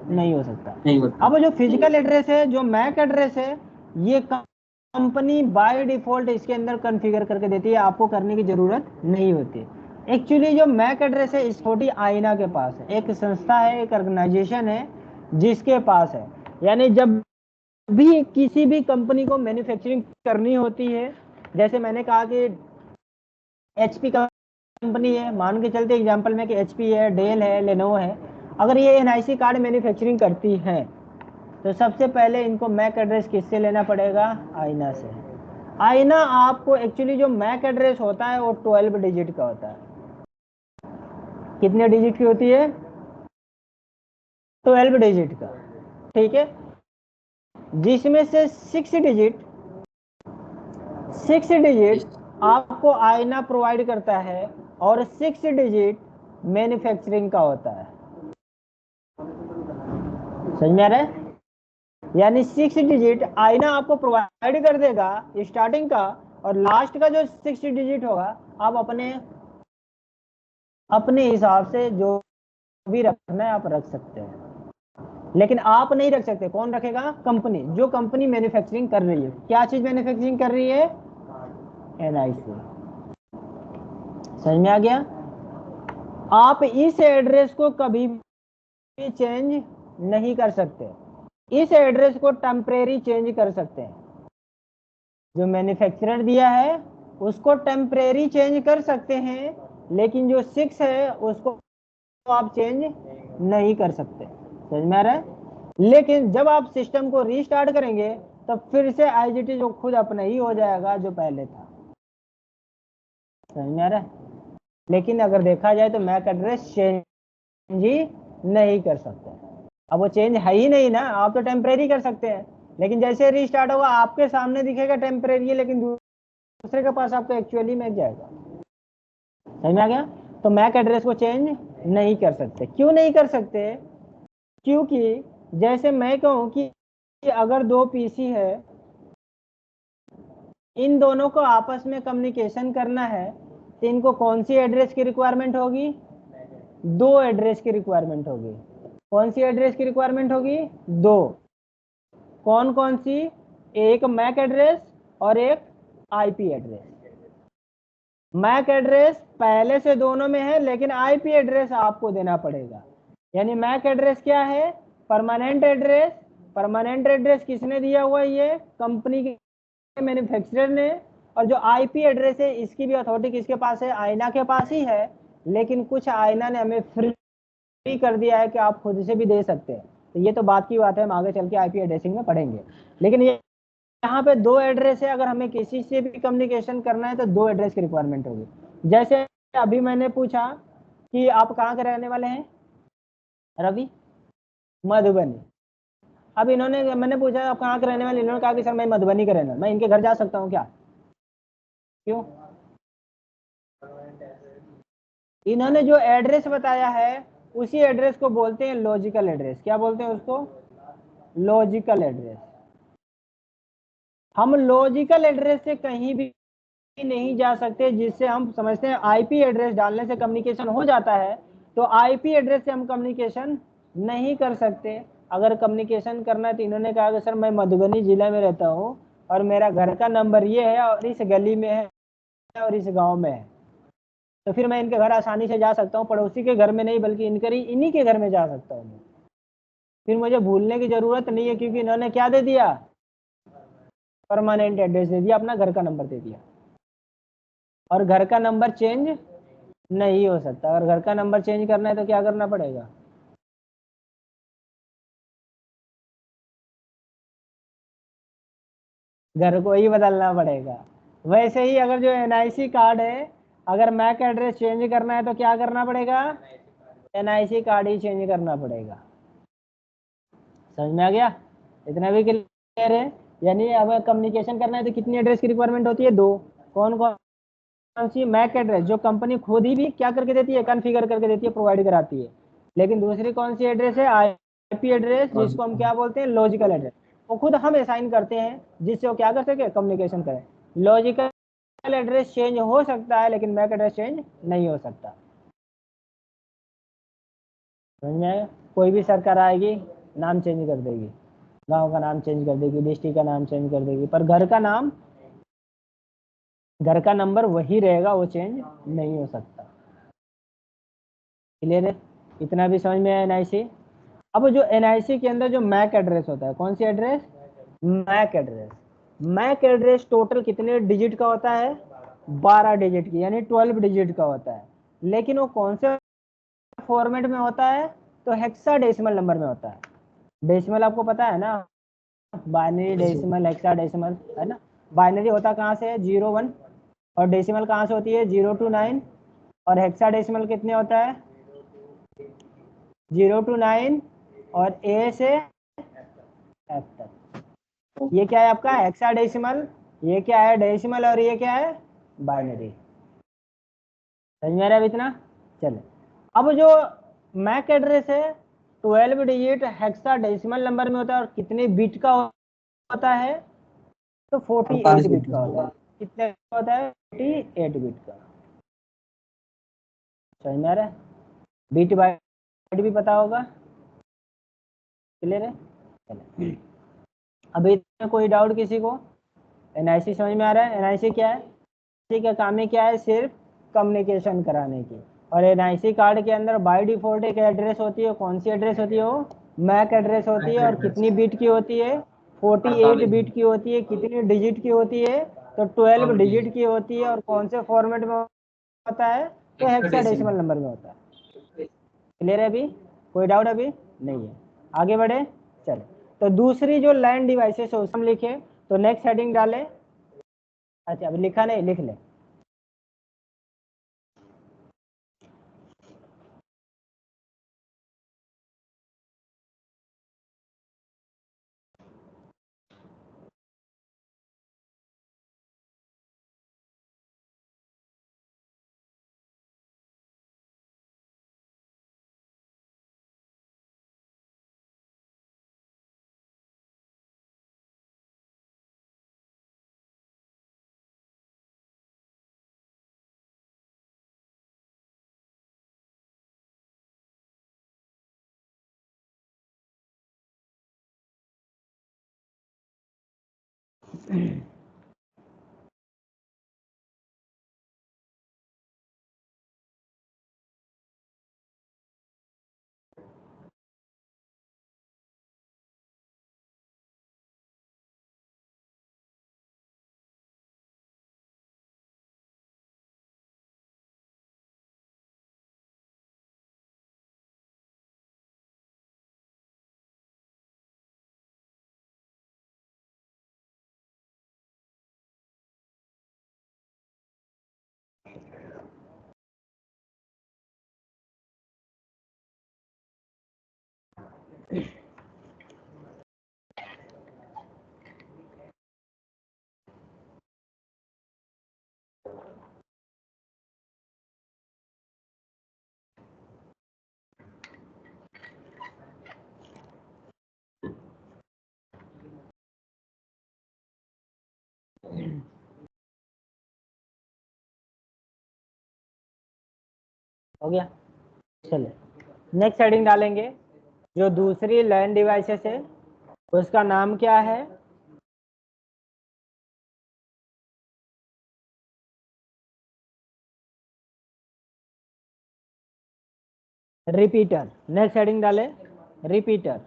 नहीं हो सकता। नहीं होता। अब जो फिजिकल एड्रेस है, जो मैक एड्रेस है, ये कंपनी बाय डिफॉल्ट इसके अंदर कॉन्फ़िगर करके देती है, आपको करने की जरूरत नहीं होती। एक्चुअली जो मैक एड्रेस है, इस छोटी आईना के पास है, एक संस्था है, एक ऑर्गेनाइजेशन है जिसके पास है। यानी जब भी किसी भी कंपनी को मैन्युफैक्चरिंग करनी होती है, जैसे मैंने कहा कि एचपी कंपनी है, मान के चलते एग्जांपल में कि एचपी है, डेल है, लेनोवो है, अगर ये एनआईसी कार्ड मैन्युफैक्चरिंग करती है, तो सबसे पहले इनको मैक एड्रेस किससे लेना पड़ेगा? आईना से। आईना आपको एक्चुअली जो मैक एड्रेस होता है वो 12 डिजिट का होता है। कितने डिजिट की होती है? 12 डिजिट का, ठीक है। जिसमें से 6 डिजिट आपको आईना प्रोवाइड करता है और 6 डिजिट मैन्युफैक्चरिंग का होता है। समझ में आ रहा है? यानी 6 डिजिट आईना आपको प्रोवाइड कर देगा स्टार्टिंग का, और लास्ट का जो 6 डिजिट होगा आप अपने हिसाब से जो भी रखना है आप रख सकते हैं, लेकिन आप नहीं रख सकते। कौन रखेगा? कंपनी। जो कंपनी मैन्युफैक्चरिंग कर रही है, क्या चीज मैन्युफैक्चरिंग कर रही है? एनआईसी। समझ में आ गया? आप इस एड्रेस को कभी भी चेंज नहीं कर सकते। इस एड्रेस को टेम्परेरी चेंज कर सकते हैं, जो मैन्युफैक्चरर दिया है उसको टेम्परेरी चेंज कर सकते हैं, लेकिन जो 6 है उसको आप चेंज नहीं कर सकते। समझ में आ रहा है? लेकिन जब आप सिस्टम को रीस्टार्ट करेंगे तो फिर से आईजीटी जो खुद अपना ही हो जाएगा जो पहले था। समझ में आ रहा है? लेकिन अगर देखा जाए तो मैक एड्रेस चेंज ही नहीं कर सकते। अब वो चेंज है ही नहीं ना, आप तो टेम्परेरी कर सकते हैं, लेकिन जैसे रीस्टार्ट होगा आपके सामने दिखेगा टेम्परेरी है, लेकिन दूसरे के पास आपको एक्चुअली में जाएगा। समझ में आ गया? तो मैक एड्रेस को चेंज नहीं कर सकते। क्यों नहीं कर सकते? क्योंकि जैसे मैं कहूं कि अगर 2 पीसी है, इन दोनों को आपस में कम्युनिकेशन करना है, तो इनको कौन सी एड्रेस की रिक्वायरमेंट होगी? 2 एड्रेस की रिक्वायरमेंट होगी। कौन सी एड्रेस की रिक्वायरमेंट होगी? 2। कौन कौन सी? एक मैक एड्रेस और एक आईपी एड्रेस। मैक एड्रेस पहले से दोनों में है, लेकिन आईपी एड्रेस आपको देना पड़ेगा। यानी मैक एड्रेस क्या है? परमानेंट एड्रेस, परमानेंट एड्रेस किसने दिया हुआ है? ये कंपनी के मैन्युफैक्चरर ने। और जो आईपी एड्रेस है इसकी भी अथॉरिटी किसके पास है? आईना के पास ही है। लेकिन कुछ आईना ने हमें फ्री कर दिया है कि आप खुद से भी दे सकते हैं। तो ये तो बात की बात है, हम आगे चल के आईपी एड्रेसिंग में पढ़ेंगे। लेकिन ये यहाँ पे दो एड्रेस है, अगर हमें किसी से भी कम्युनिकेशन करना है तो दो एड्रेस की रिक्वायरमेंट होगी। जैसे अभी मैंने पूछा कि आप कहाँ के रहने वाले हैं रवि? मधुबनी। अब इन्होंने, मैंने पूछा आप कहाँ के रहने वाले, इन्होंने कहा कि सर मैं मधुबनी का रहने वाला। मैं इनके घर जा सकता हूँ क्या? क्यों? इन्होंने जो एड्रेस बताया है उसी एड्रेस को बोलते हैं लॉजिकल एड्रेस। क्या बोलते हैं उसको? Logical address. हम लॉजिकल एड्रेस से कहीं भी नहीं जा सकते, जिससे हम समझते हैं आईपी एड्रेस डालने से कम्युनिकेशन हो जाता है। तो आईपी एड्रेस से हम कम्युनिकेशन नहीं कर सकते। अगर कम्युनिकेशन करना है तो इन्होंने कहा कि सर मैं मधुबनी जिले में रहता हूँ और मेरा घर का नंबर ये है और इस गली में है और इस गांव में है, तो फिर मैं इनके घर आसानी से जा सकता हूँ। पड़ोसी के घर में नहीं, बल्कि इन्हीं के घर में जा सकता हूँ। फिर मुझे भूलने की जरूरत नहीं है, क्योंकि इन्होंने क्या दे दिया? परमानेंट एड्रेस दे दिया, अपना घर का नंबर दे दिया। और घर का नंबर चेंज नहीं हो सकता। अगर घर का नंबर चेंज करना है तो क्या करना पड़ेगा? घर को ही बदलना पड़ेगा। वैसे ही अगर जो एनआईसी कार्ड है, अगर मैक एड्रेस चेंज करना है तो क्या करना पड़ेगा? एनआईसी कार्ड ही चेंज करना पड़ेगा। समझ में आ गया? इतना भी क्लियर है? यानी अब कम्युनिकेशन करना है तो कितनी एड्रेस की रिक्वायरमेंट होती है? दो। कौन कौन सी? मैक एड्रेस जो कंपनी खुद ही भी क्या करके देती है? कॉन्फ़िगर करके देती है, प्रोवाइड कराती है। लेकिन दूसरी कौन सी एड्रेस है? आईपी एड्रेस, जिसको हम क्या बोलते हैं? Logical address. वो खुद हम असाइन करते हैं, जिससे वो क्या कर सके? कम्युनिकेशन करें। लॉजिकल एड्रेस चेंज हो सकता है, लेकिन मैक एड्रेस चेंज नहीं हो सकता। समझ में आया? कोई भी सरकार आएगी, नाम चेंज कर देगी, गांव का नाम चेंज कर देगी, डिस्ट्रिक्ट का नाम चेंज कर देगी, पर घर का नाम, घर का नंबर वही रहेगा, वो चेंज नहीं हो सकता। क्लियर है? इतना भी समझ में आया एनआईसी? अब जो एनआईसी के अंदर जो मैक एड्रेस होता है, कौन सी address? MAC address. MAC address total कितने डिजिट का होता है? 12 डिजिट की, यानी 12 डिजिट का होता है। लेकिन वो कौन से फॉर्मेट में होता है? तो हेक्साडेसिमल नंबर में होता है। डेसिमल आपको पता है ना? बाइनरी, डेसिमल, हेक्साडेसिमल, है ना? बाइनरी होता कहाँ से है? 0 1। और डेसिमल कहाँ से होती है? 0 to 9। और हेक्साडेसिमल कितने होता है? 0 to 9 और ए से एफ तक। ये क्या है आपका? हेक्साडेसिमल। ये क्या है? डेसिमल। और ये क्या है? बाइनरी। समझ में आ रहा है इतना? चले, अब जो मैक एड्रेस है 12 डिजिट हेक्साडेसिमल नंबर में होता है। और कितने बिट का होता है? तो 48 बिट का होता है। कितने का होता है? 48 बिट का। समझ में आ रहा है? बिट बाइट भी पता होगा। क्लियर है? चले, अभी कोई डाउट किसी को? एनआईसी समझ में आ रहा है? एनआईसी क्या है? ठीक है, काम ही क्या है? सिर्फ कम्युनिकेशन कराने की। और एनआईसी कार्ड के अंदर बाय डिफॉल्ट एक एड्रेस होती है। कौन सी एड्रेस होती है? वो मैक एड्रेस होती है। और कितनी बिट की होती है? 48 बिट की होती है। कितनी डिजिट की होती है? तो 12 डिजिट की होती है। और कौन से फॉर्मेट में होता है? तो हेक्साडेसिमल नंबर में होता है। क्लियर है? अभी कोई डाउट अभी नहीं है? आगे बढ़े, चलो। तो दूसरी जो लैंड डिवाइसेस है उसको हम लिखे, तो नेक्स्ट हेडिंग डालें। अच्छा, अभी लिखा नहीं, लिख ले। हो गया। चलिए नेक्स्ट हेडिंग डालेंगे। जो दूसरी लैंड डिवाइसेस है उसका नाम क्या है? रिपीटर। नेक्स्ट हेडिंग डाले रिपीटर।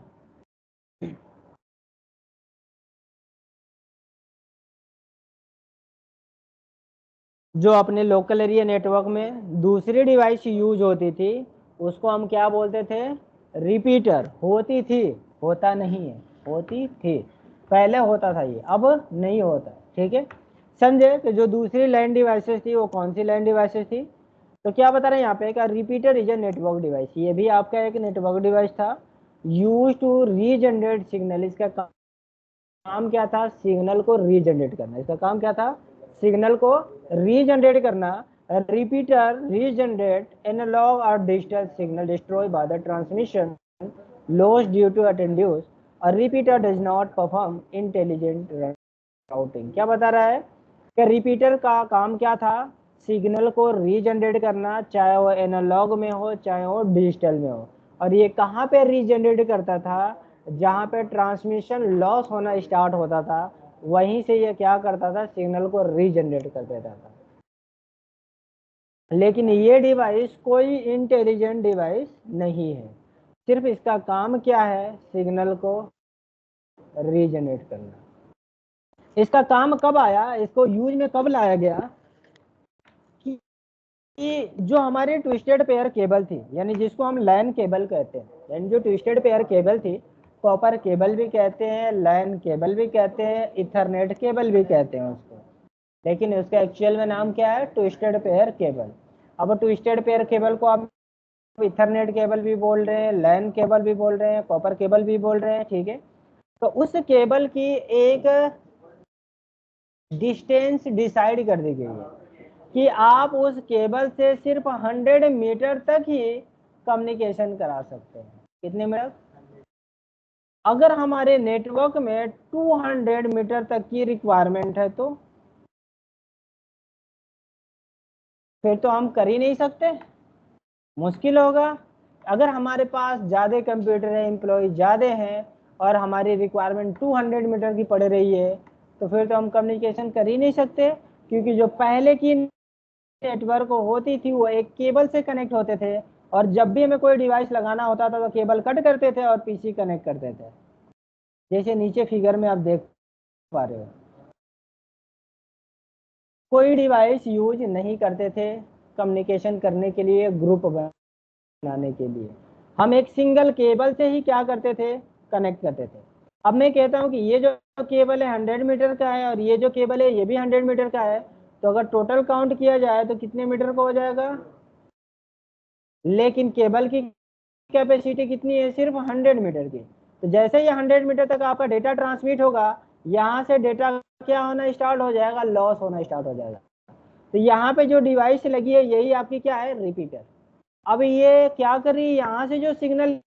जो अपने लोकल एरिया नेटवर्क में दूसरी डिवाइस यूज होती थी उसको हम क्या बोलते थे? रिपीटर। होती थी, होता नहीं है, होती थी। पहले होता था ये, अब नहीं होता। ठीक है, समझे? तो जो दूसरी लैंड डिवाइसेस थी वो कौन सी लैंड डिवाइसेस थी? तो क्या बता रहे हैं यहाँ पे का repeater is a network device. ये भी आपका एक नेटवर्क डिवाइस था, यूज टू रीजनरेट सिग्नल। इसका काम क्या था? सिग्नल को रीजनरेट करना। इसका काम क्या था? सिग्नल को रीजनरेट करना। रिपीटर रीजनरेट एनालॉग और digital signal destroy by the transmission loss due to attenuation. और repeater does not perform intelligent routing. क्या बता रहा है कि रिपीटर का काम क्या था? सिग्नल को रीजनरेट करना, चाहे वो एनालॉग में हो चाहे वो डिजिटल में हो। और ये कहाँ पे रीजनरेट करता था? जहाँ पे ट्रांसमिशन लॉस होना स्टार्ट होता था वहीं से ये क्या करता था? सिग्नल को रीजनरेट कर देता था। लेकिन ये डिवाइस कोई इंटेलिजेंट डिवाइस नहीं है। सिर्फ इसका काम क्या है? सिग्नल को रीजनरेट करना। इसका काम कब आया? इसको यूज में कब लाया गया? कि जो हमारे ट्विस्टेड पेयर केबल थी, यानी जिसको हम लैन केबल कहते हैं, यानी जो ट्विस्टेड पेयर केबल थी, कॉपर केबल भी कहते हैं, लैन केबल भी कहते हैं, इथरनेट केबल भी कहते हैं उसको। लेकिन उसका एक्चुअल में नाम क्या है? Twisted pair cable. अब ट्विस्टेड पेयर केबल को आप इथरनेट केबल भी बोल रहे हैं, लैन केबल भी बोल रहे हैं, कॉपर केबल भी बोल रहे हैं। ठीक है, तो उस केबल की एक डिस्टेंस डिसाइड कर दी गई है कि आप उस केबल से सिर्फ 100 मीटर तक ही कम्युनिकेशन करा सकते हैं। कितने मीटर? अगर हमारे नेटवर्क में 200 मीटर तक की रिक्वायरमेंट है तो फिर तो हम कर ही नहीं सकते, मुश्किल होगा। अगर हमारे पास ज़्यादा कंप्यूटर है, एम्प्लॉय ज़्यादा हैं और हमारी रिक्वायरमेंट 200 मीटर की पड़ रही है तो फिर तो हम कम्युनिकेशन कर ही नहीं सकते। क्योंकि जो पहले की नेटवर्क होती थी वो एक केबल से कनेक्ट होते थे और जब भी हमें कोई डिवाइस लगाना होता था तो केबल कट करते थे और पीसी कनेक्ट करते थे, जैसे नीचे फिगर में आप देख पा रहे हो। कोई डिवाइस यूज नहीं करते थे कम्युनिकेशन करने के लिए, ग्रुप बनाने के लिए। हम एक सिंगल केबल से ही क्या करते थे? कनेक्ट करते थे। अब मैं कहता हूँ कि ये जो केबल है 100 मीटर का है और ये जो केबल है ये भी 100 मीटर का है, तो अगर टोटल काउंट किया जाए तो कितने मीटर का हो जाएगा? लेकिन केबल की कैपेसिटी कितनी है? सिर्फ 100 मीटर की। तो जैसे ही 100 मीटर तक आपका डेटा ट्रांसमिट होगा, यहाँ से डेटा क्या होना स्टार्ट हो जाएगा? लॉस होना स्टार्ट हो जाएगा। तो यहाँ पे जो डिवाइस लगी है यही आपकी क्या है? रिपीटर। अब ये क्या कर रही है? यहाँ से जो सिग्नल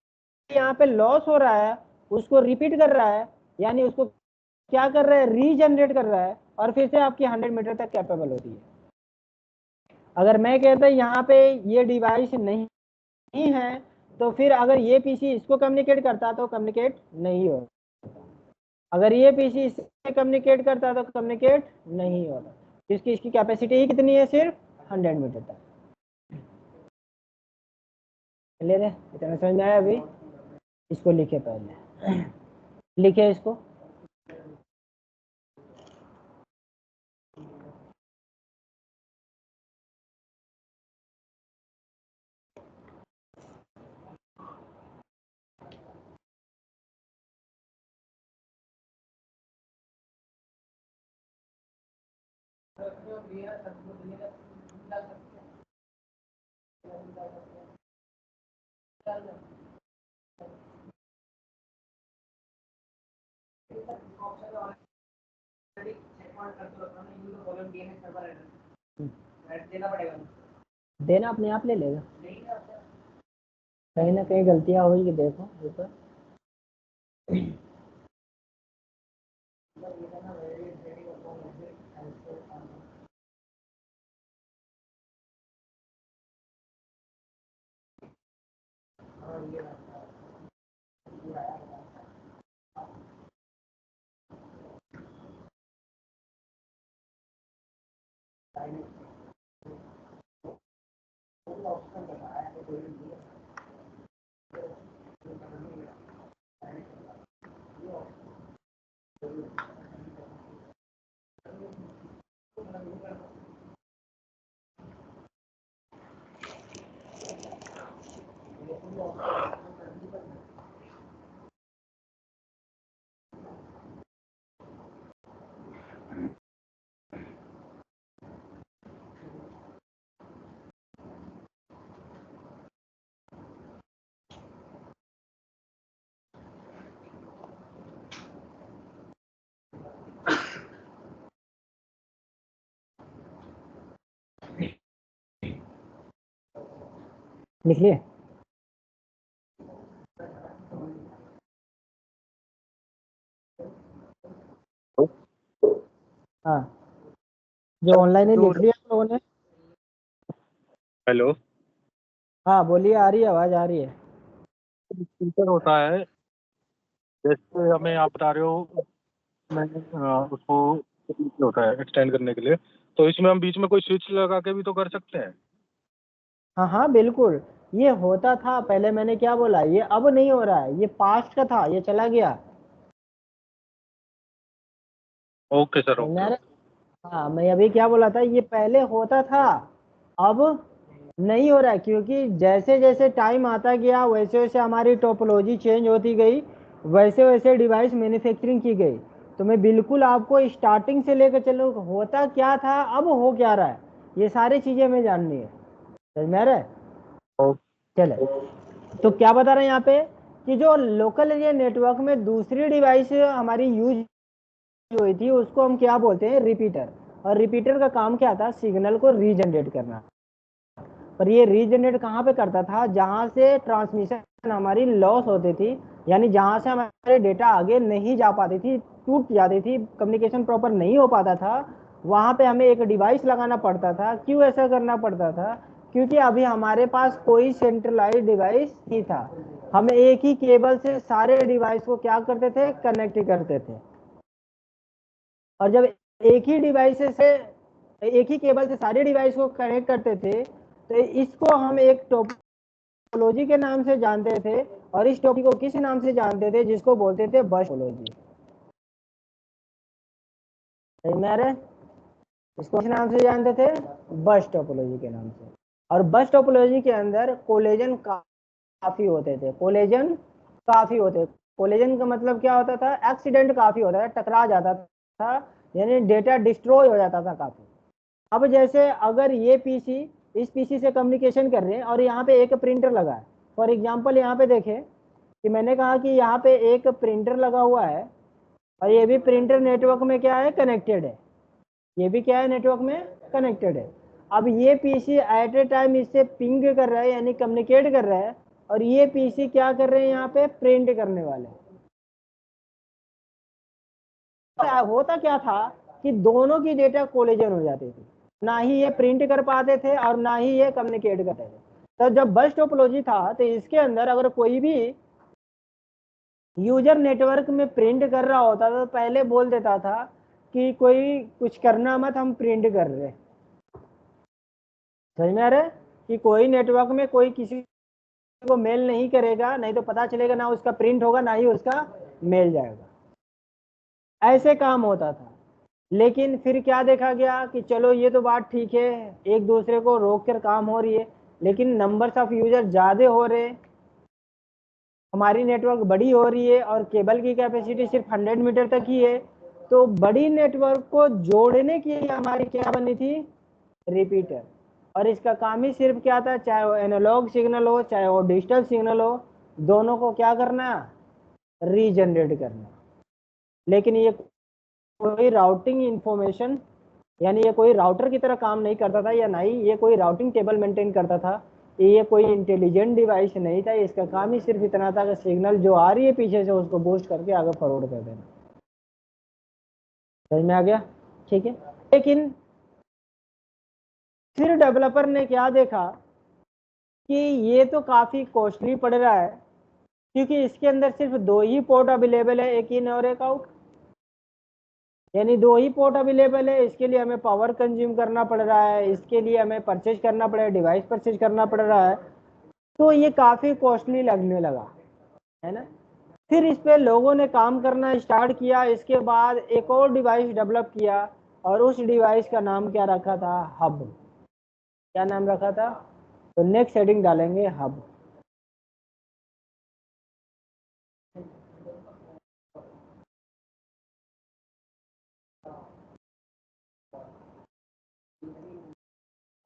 यहाँ पे लॉस हो रहा है उसको रिपीट कर रहा है, यानी उसको क्या कर रहा है? रीजनरेट कर रहा है और फिर से आपकी 100 मीटर तक कैपेबल होती है। अगर मैं कहता यहाँ पे ये डिवाइस नहीं है तो फिर अगर ये पीसी इसको कम्युनिकेट करता तो कम्युनिकेट नहीं होता, अगर ये पीसी इससे कम्युनिकेट करता तो कम्युनिकेट नहीं होता, क्योंकि इसकी कैपेसिटी ही कितनी है? सिर्फ 100 मीटर तक। क्लियर है? इतना समझ में आया? अभी इसको लिखे, पहले लिखे इसको। देना अपने आप ले लेगा, कहीं ना कहीं गलतियां होगी, देखो ऊपर। लिख लिए? हाँ, जो ऑनलाइन ही लिख लिया आप लोगों ने? हेलो, हाँ बोलिए, आ रही है, आवाज आ रही है। फीचर होता है जैसे हमें आप बता रहे हो, मैं उसको होता है एक्सटेंड करने के लिए, तो इसमें हम बीच में कोई स्विच लगा के भी तो कर सकते हैं। हाँ हाँ बिल्कुल, ये होता था पहले, मैंने क्या बोला, ये अब नहीं हो रहा है, ये पास्ट का था, ये चला गया। Okay sir, okay. मैं हाँ, मैं अभी क्या बोला था, ये पहले होता था, अब नहीं हो रहा है, क्योंकि जैसे जैसे टाइम आता गया वैसे वैसे हमारी टोपोलॉजी चेंज होती गई, वैसे वैसे डिवाइस मैन्युफैक्चरिंग की गई। तो मैं बिल्कुल आपको स्टार्टिंग से लेकर चलूँ, होता क्या था, अब हो क्या रहा है, ये सारी चीजें हमें जाननी है, समझ में आ रहा है? चले, तो क्या बता रहे हैं यहाँ पे, कि जो लोकल एरिया नेटवर्क में दूसरी डिवाइस हमारी यूज हुई थी, उसको हम क्या बोलते हैं, रिपीटर। और रिपीटर का काम क्या था, सिग्नल को रीजनरेट करना। पर ये रीजनरेट कहाँ पे करता था, जहां से ट्रांसमिशन हमारी लॉस होती थी, यानी जहां से हमारे डेटा आगे नहीं जा पाती थी, टूट जाती थी, कम्युनिकेशन प्रॉपर नहीं हो पाता था, वहां पे हमें एक डिवाइस लगाना पड़ता था। क्यों ऐसा करना पड़ता था, क्योंकि अभी हमारे पास कोई सेंट्रलाइज डिवाइस नहीं था, हम एक ही केबल से सारे डिवाइस को क्या करते थे, कनेक्ट करते थे। और जब एक ही डिवाइस से, एक ही केबल से सारे डिवाइस को कनेक्ट करते थे, तो इसको हम एक टोपोलॉजी के नाम से जानते थे। और इस टोपोलॉजी को किस नाम से जानते थे, जिसको बोलते थे बस टोपोलॉजी। सही में आ रहा है? इसको किस नाम से जानते थे, बस टोपोलॉजी के नाम से। और बस टोपोलॉजी के अंदर कोलेजन काफी होते थे, कोलेजन काफी होते। कोलेजन का मतलब क्या होता था, एक्सीडेंट काफी होता था, टकरा जाता था, यानी डेटा डिस्ट्रॉय हो जाता था काफी। अब जैसे अगर ये पीसी इस पीसी से कम्युनिकेशन कर रहे हैं और यहाँ पे एक प्रिंटर लगा है, फॉर एग्जांपल यहाँ पे देखें कि मैंने कहा कि यहाँ पे एक प्रिंटर लगा हुआ है, और ये भी प्रिंटर नेटवर्क में क्या है, कनेक्टेड है, ये भी क्या है, नेटवर्क में कनेक्टेड है। अब ये पीसी एट ए टाइम इससे पिंग कर रहा है, यानी कम्युनिकेट कर रहा है, और ये पीसी क्या कर रहे हैं, यहाँ पे प्रिंट करने वाले। होता क्या था कि दोनों की डेटा कोलिजन हो जाती थी, ना ही ये प्रिंट कर पाते थे और ना ही ये कम्युनिकेट करते थे। तो जब बस टोपोलॉजी था, तो इसके अंदर अगर कोई भी यूजर नेटवर्क में प्रिंट कर रहा होता था, तो पहले बोल देता था कि कोई कुछ करना मत, हम प्रिंट कर रहे। समझ में आ रहा है? कि कोई नेटवर्क में कोई किसी को मेल नहीं करेगा, नहीं तो पता चलेगा ना उसका प्रिंट होगा ना ही उसका मेल जाएगा। ऐसे काम होता था। लेकिन फिर क्या देखा गया कि चलो ये तो बात ठीक है, एक दूसरे को रोक कर काम हो रही है, लेकिन नंबर्स ऑफ यूजर ज्यादा हो रहे, हमारी नेटवर्क बड़ी हो रही है, और केबल की कैपेसिटी सिर्फ 100 मीटर तक ही है। तो बड़ी नेटवर्क को जोड़ने के लिए हमारी क्या बनी थी, रिपीटर। और इसका काम ही सिर्फ क्या था, चाहे वो एनालॉग सिग्नल हो चाहे वो डिजिटल सिग्नल हो, दोनों को क्या करना, रीजनरेट करना। लेकिन ये कोई राउटिंग इंफॉर्मेशन, यानी ये कोई राउटर की तरह काम नहीं करता था, या ना ही ये कोई राउटिंग टेबल मेंटेन करता था। ये कोई इंटेलिजेंट डिवाइस नहीं था। इसका काम ही सिर्फ इतना था कि सिग्नल जो आ रही है पीछे से उसको बूस्ट करके आगे फॉरवर्ड कर देना। समझ में आ गया? ठीक है। लेकिन फिर डेवलपर ने क्या देखा कि ये तो काफी कॉस्टली पड़ रहा है, क्योंकि इसके अंदर सिर्फ 2 ही पोर्ट अवेलेबल है, एक इन और एक आउट, यानी 2 ही पोर्ट अवेलेबल है। इसके लिए हमें पावर कंज्यूम करना पड़ रहा है, इसके लिए हमें परचेज करना पड़ेगा, डिवाइस परचेज करना पड़ रहा है, तो ये काफी कॉस्टली लगने लगा, है ना। फिर इस पे लोगों ने काम करना स्टार्ट किया। इसके बाद एक और डिवाइस डेवलप किया, और उस डिवाइस का नाम क्या रखा था? हब। क्या नाम रखा था? तो नेक्स्ट हेडिंग डालेंगे हब।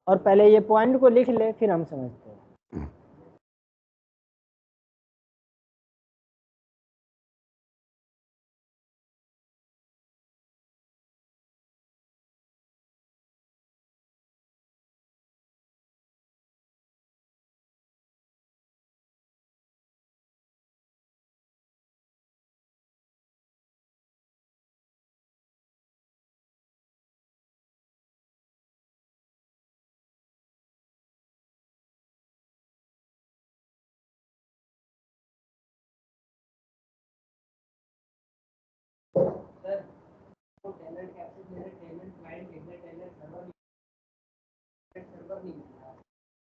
और पहले ये पॉइंट को लिख ले, फिर हम समझते हैं।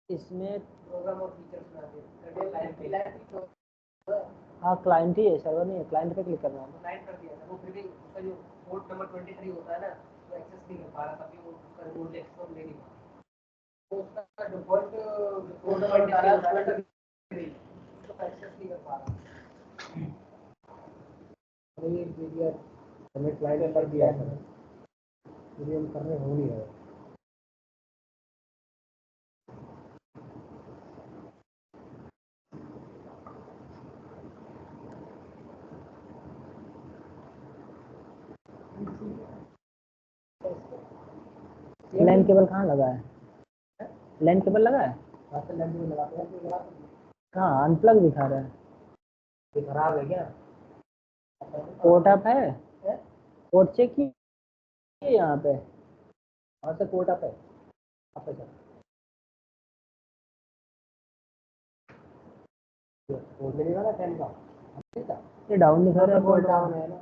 इसमें प्रोग्राम और फीचर्स हाँ क्लाइंट ही है, सर्वर नहीं है। क्लाइंट पे क्लिक करना है। क्लाइंट कर दिया था वो, फिर भी उसका जो पोर्ट नंबर 23 होता है ना, वो एक्सेस नहीं कर पा रहा था, वो उसका रूल एक्सेस ले नहीं पा रहा, तो उसका डिफॉल्ट पोर्ट नंबर डाला है तो एक्सेस नहीं कर पा रहा। ये दिया हमें क्लाइंट कर दिया है, ये हम करने हो नहीं रहा। लैन केबल कहाँ लगा है? लैन केबल लगा है? कहाँ अनप्लग दिखा रहा है? ये खराब है क्या? पोर्ट अप है? पोर्ट चेक की यहाँ पे? कहाँ से पोर्ट अप है? पोर्ट नहीं वाला 10 का, ये डाउन दिखा रहा है। पोर्ट डाउन है ना?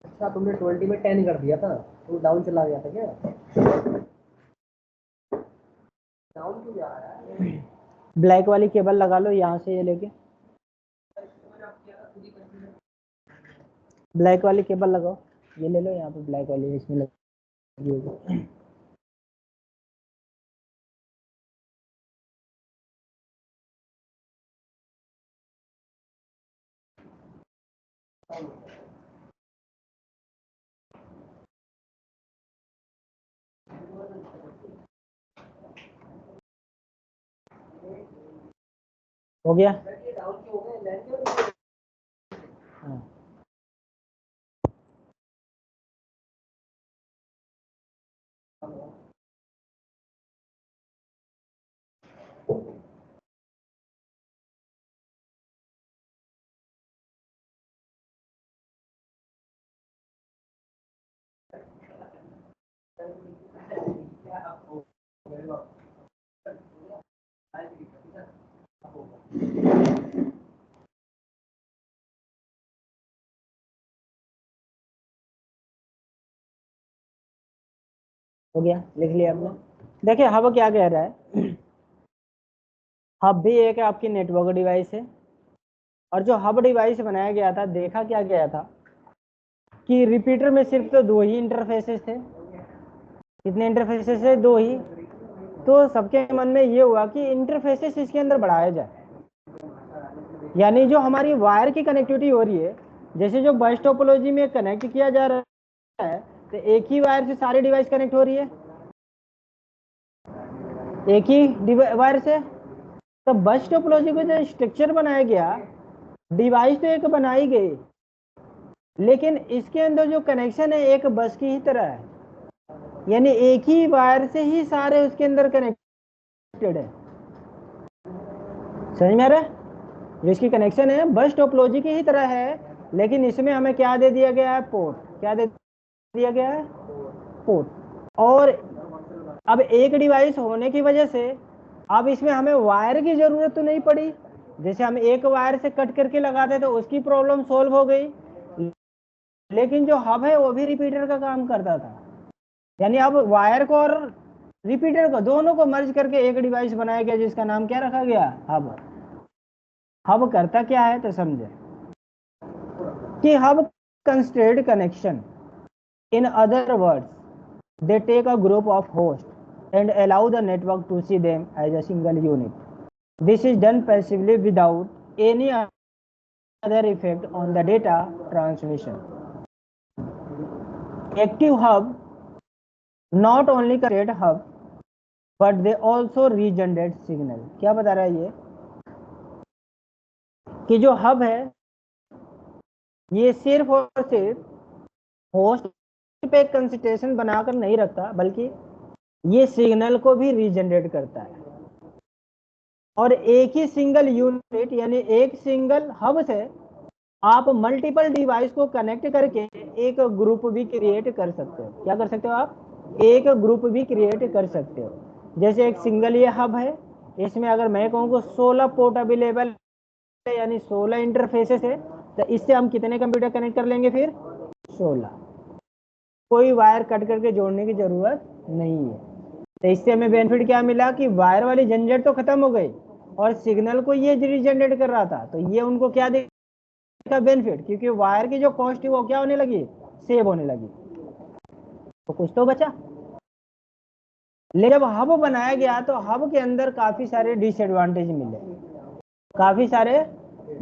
अच्छा तुमने 20 में 10 कर दिया था तो डाउन चला गया था क्या? डाउन क्यों जा रहा है? ब्लैक वाली केबल लगा लो यहाँ से, ये लेके ब्लैक वाली केबल लगाओ, ये ले लो यहाँ पे ब्लैक वाली, इसमें लगी होगी। हो गया? हाँ। हो गया? लिख लिया आपने? देखिए हब क्या कह रहा है। हब भी एक आपकी नेटवर्क डिवाइस है, और जो हब डिवाइस बनाया गया था, देखा क्या गया था कि रिपीटर में सिर्फ तो 2 ही इंटरफेसेस थे। कितने इंटरफेसेस है? 2 ही। तो सबके मन में ये हुआ कि इंटरफेसेस इसके अंदर बढ़ाया जाए, यानी जो हमारी वायर की कनेक्टिविटी हो रही है, जैसे जो बस टोपोलॉजी में कनेक्ट किया जा रहा है, तो एक ही वायर से सारी डिवाइस कनेक्ट हो रही है, एक ही वायर से। तो बस टोपोलॉजी को जो स्ट्रक्चर बनाया गया, डिवाइस तो एक बनाई गई, लेकिन इसके अंदर जो कनेक्शन है एक बस की ही तरह है, यानी एक ही वायर से ही सारे उसके अंदर कनेक्टेड है। समझ में आ रहा है? जो इसकी कनेक्शन है बस टोपोलॉजी की ही तरह है, लेकिन इसमें हमें क्या दे दिया गया है? पोर्ट। क्या दे दिया गया है? पोर्ट। और अब एक डिवाइस होने की वजह से अब इसमें हमें वायर की जरूरत तो नहीं पड़ी। जैसे हम एक वायर से कट करके लगाते तो उसकी प्रॉब्लम सॉल्व हो गई, लेकिन जो हब है वो भी रिपीटर का काम करता था। यानी अब वायर को और रिपीटर को दोनों को मर्ज करके एक डिवाइस बनाया गया, जिसका नाम क्या रखा गया? हब। हब करता क्या है तो समझे कि hub constraint connection, in other words they take a group of hosts and allow the network to see them as a single unit. This is done passively without any other effect on the data transmission. Active hub not only create hub but they also regenerate signal. क्या बता रहा है ये कि जो hub है ये सिर्फ और सिर्फ होस्ट पे कंसंट्रेशन बनाकर नहीं रखता, बल्कि ये सिग्नल को भी रीजनरेट करता है। और एक ही सिंगल यूनिट यानी एक सिंगल हब से आप मल्टीपल डिवाइस को कनेक्ट करके एक ग्रुप भी क्रिएट कर सकते हो। क्या कर सकते हो आप? एक ग्रुप भी क्रिएट कर सकते हो। जैसे एक सिंगल ये हब है, इसमें अगर मैं कहूँ कि 16 पोर्ट अवेलेबल है, यानी 16 इंटरफेसेस है, तो इससे हम कितने कंप्यूटर कनेक्ट कर लेंगे? फिर 16। कोई वायर कट करके जोड़ने की जरूरत नहीं है। तो इससे हमें बेनिफिट क्या मिला कि वायर वाली झंझट तो खत्म हो गई और सिग्नल को ये रीजनरेट कर रहा था, तो ये उनको क्या देखा? बेनिफिट, क्योंकि वायर की जो कॉस्ट है वो क्या होने लगी? सेव होने लगी। तो कुछ तो बचा। लेकिन जब हब बनाया गया तो हब के अंदर काफी सारे डिसएडवांटेज मिले। काफी सारे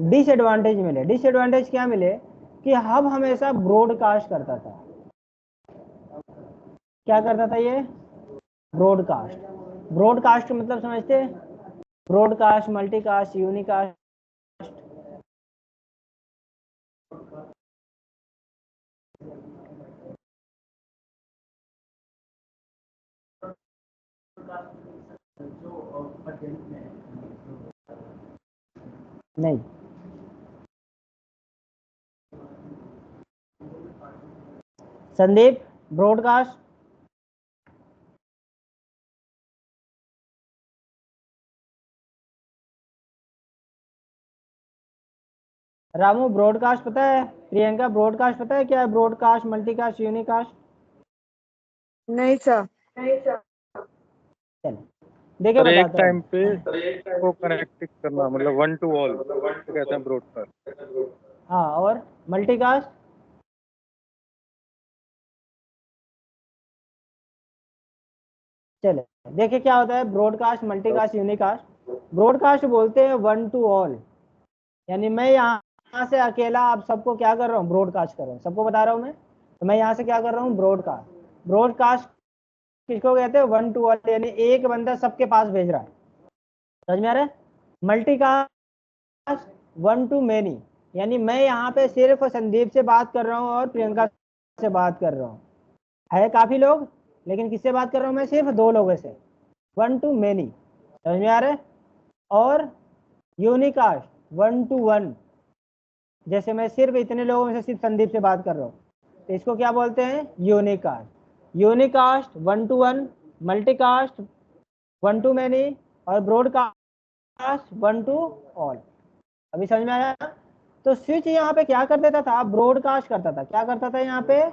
डिसएडवांटेज मिले। डिसएडवांटेज क्या मिले? कि हब हमेशा ब्रॉडकास्ट करता था। क्या करता था ये? ब्रॉडकास्ट। ब्रॉडकास्ट मतलब समझते? Broadcast, multicast, unicast. नहीं, संदीप ब्रॉडकास्ट। रामू ब्रॉडकास्ट पता है? प्रियंका ब्रॉडकास्ट पता है क्या है? Broadcast, multicast, unicast? नहीं सर। चलो देखिए सर एक बताता टाइम हूँ। पे को कनेक्ट करना, मतलब 1 to all तो कहते हैं ब्रॉडकास्ट। हाँ, और मल्टीकास्ट? चले देखिए क्या होता है ब्रॉडकास्ट, मल्टीकास्ट, यूनिकास्ट। ब्रॉडकास्ट बोलते हैं 1 to all, यानी मैं यहाँ से अकेला आप सबको क्या कर रहा हूँ? ब्रॉडकास्ट कर रहा हूँ, सबको बता रहा हूँ मैं। तो मैं यहाँ से क्या कर रहा हूँ? ब्रॉडकास्ट। ब्रॉडकास्ट किसको कहते हैं? 1 to all, यानी एक बंदा सबके पास भेज रहा है। समझ में आ रहा है? मल्टीकास्ट 1 to many, यानी मैं यहाँ पे सिर्फ संदीप से बात कर रहा हूँ और प्रियंका से बात कर रहा हूँ। है काफी लोग, लेकिन किससे बात कर रहा हूँ मैं? सिर्फ 2 लोगों से। 1 to many। समझ में आ रहा है? और यूनिकास्ट 1 to 1, जैसे मैं सिर्फ इतने लोगों में से सिर्फ संदीप से बात कर रहा हूँ, तो इसको क्या बोलते हैं? Unicast. Unicast 1 to 1, multicast 1 to many, और ब्रॉडकास्ट 1 to all। अभी समझ में आया? तो स्विच यहाँ पे क्या कर देता था? ब्रॉडकास्ट करता था। क्या करता था यहाँ पे?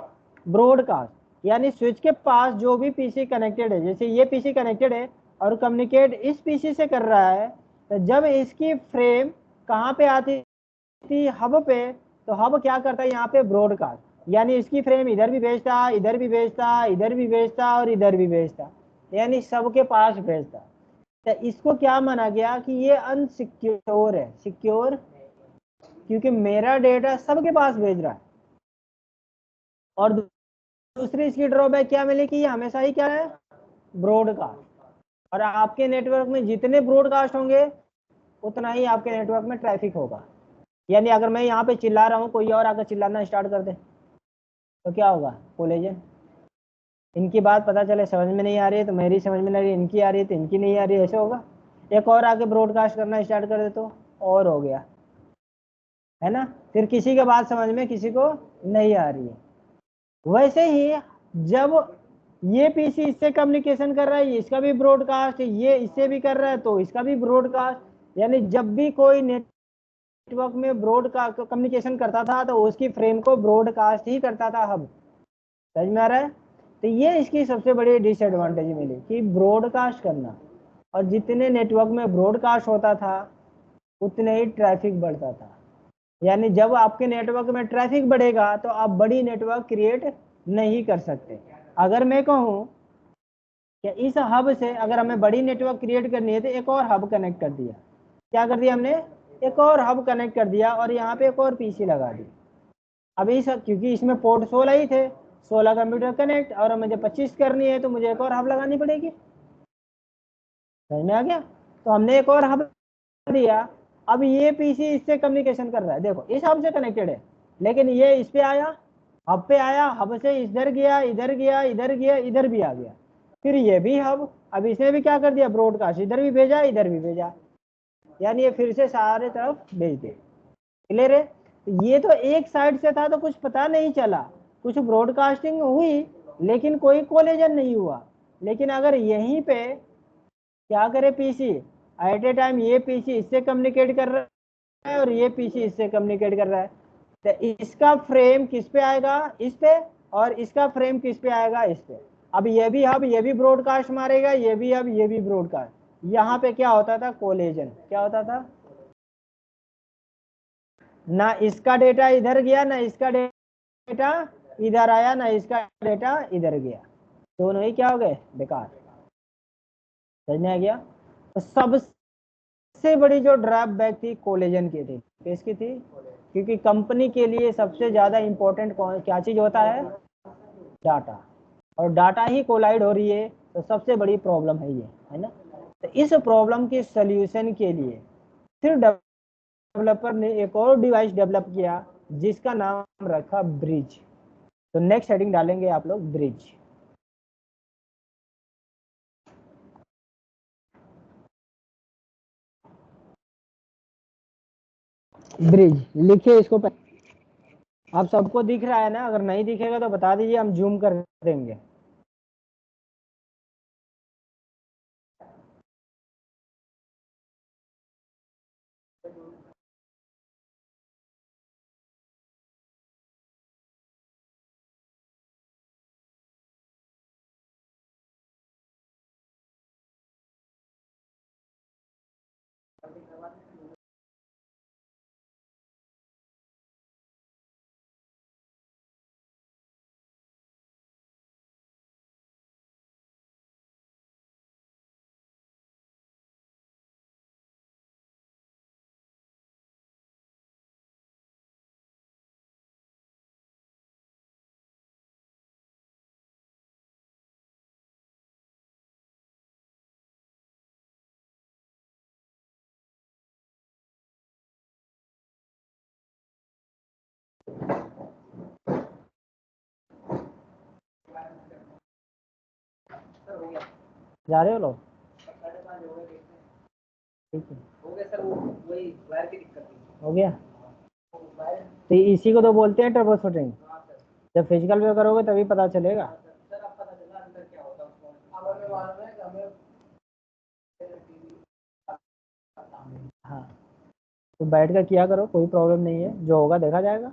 ब्रॉडकास्ट। यानी स्विच के पास जो भी पीसी कनेक्टेड है, जैसे ये पीसी कनेक्टेड है और कम्युनिकेट इस पीसी से कर रहा है, तो जब इसकी फ्रेम कहाँ पे आती थी? हब पे। तो हब क्या करता है यहाँ पे? ब्रॉडकास्ट, यानी इसकी फ्रेम इधर भी भेजता, इधर भी भेजता, इधर भी भेजता और इधर भी भेजता, यानी सबके पास भेजता। तो इसको क्या माना गया कि ये अनसिक्योर है। सिक्योर क्योंकि मेरा डेटा सबके पास भेज रहा है। और दूसरी इसकी ड्रॉबैक क्या मिली कि ये हमेशा ही क्या है? ब्रॉडकास्ट। और आपके नेटवर्क में जितने ब्रॉडकास्ट होंगे उतना ही आपके नेटवर्क में ट्रैफिक होगा। यानी अगर मैं यहाँ पे चिल्ला रहा हूँ, कोई और आकर चिल्लाना स्टार्ट कर दे तो क्या होगा? कोलेजन। इनकी बात पता चले समझ में नहीं आ रही है तो मेरी समझ में नहीं आ रही है, इनकी आ रही है तो इनकी नहीं आ रही है, ऐसे होगा। एक और आके ब्रॉडकास्ट करना स्टार्ट कर दे तो और हो गया, है ना। फिर किसी के बात समझ में किसी को नहीं आ रही है। वैसे ही जब ये पीसी इससे कम्युनिकेशन कर रहा है, इसका भी ब्रॉडकास्ट, ये इससे भी कर रहा है तो इसका भी ब्रॉडकास्ट। यानी जब भी कोई नेटवर्क में ब्रॉडकास्ट कम्युनिकेशन करता था तो उसकी फ्रेम को ब्रॉडकास्ट ही करता था हब। समझ में आ रहा है? तो ये इसकी सबसे बड़ी डिसएडवांटेज मिली कि ब्रॉडकास्ट करना। और जितने नेटवर्क में ब्रॉडकास्ट होता था उतने ही ट्रैफिक बढ़ता था। यानी जब आपके नेटवर्क में ट्रैफिक बढ़ेगा तो आप बड़ी नेटवर्क क्रिएट नहीं कर सकते। अगर मैं कहूँ कि इस हब से अगर हमें बड़ी नेटवर्क क्रिएट करनी है तो एक और हब कनेक्ट कर दिया। क्या कर दिया हमने? एक और हब कनेक्ट कर दिया और यहाँ पे एक और पीसी लगा दी। अब इस क्योंकि इसमें पोर्ट 16 ही थे, 16 कंप्यूटर कनेक्ट, और मुझे 25 करनी है तो मुझे एक और हब लगानी पड़ेगी। समझ में आ गया? तो हमने एक और हब दिया। अब ये पीसी इससे कम्युनिकेशन कर रहा है, देखो इस हब से कनेक्टेड है, लेकिन ये इस पे आया, हब पे आया, हब से इधर गया, इधर गया, इधर गया, इधर भी आ गया। फिर ये भी हब, अब इसने भी क्या कर दिया? ब्रॉडकास्ट इधर भी भेजा, इधर भी भेजा। यानी ये फिर से सारे तरफ भेज दे। क्लियर है? ये तो एक साइड से था तो कुछ पता नहीं चला, कुछ ब्रॉडकास्टिंग हुई लेकिन कोई कोलिजन नहीं हुआ। लेकिन अगर यहीं पे क्या करे पीसी, एट ए टाइम ये पीसी इससे कम्युनिकेट कर रहा है और ये पीसी इससे कम्युनिकेट कर रहा है, तो इसका फ्रेम किस पे आएगा? इस पे। और इसका फ्रेम किस पे आएगा? इस पे। अब ये भी हब ये भी ब्रॉडकास्ट मारेगा, ये भी हब ये भी ब्रॉडकास्ट। यहाँ पे क्या होता था? कोलिजन। क्या होता था? ना इसका डेटा इधर गया, ना इसका डेटा इधर आया, ना इसका डेटा इधर गया, दोनों ही क्या हो गए? बेकार। समझ में आ गया? तो सबसे बड़ी जो ड्रॉबैक थी कोलिजन की थी। किसकी थी? क्योंकि कंपनी के लिए सबसे ज्यादा इंपॉर्टेंट क्या चीज होता है? डाटा। और डाटा ही कोलाइड हो रही है तो सबसे बड़ी प्रॉब्लम है ये, है ना। तो इस प्रॉब्लम के सॉल्यूशन के लिए फिर डेवलपर ने एक और डिवाइस डेवलप किया जिसका नाम रखा ब्रिज। तो नेक्स्ट हेडिंग डालेंगे आप लोग ब्रिज। ब्रिज लिखिए इसको आप सबको दिख रहा है ना? अगर नहीं दिखेगा तो बता दीजिए, हम जूम कर देंगे। जा रहे हो लोग? ठीक है, हो गया सर। वो वही वायर की दिक्कत हो गया। तो इसी को तो बोलते हैं ट्रबल शूटिंग। जब फिजिकल पे करोगे तभी पता चलेगा। हाँ, तो बैठ कर किया करो, कोई प्रॉब्लम नहीं है, जो होगा देखा जाएगा।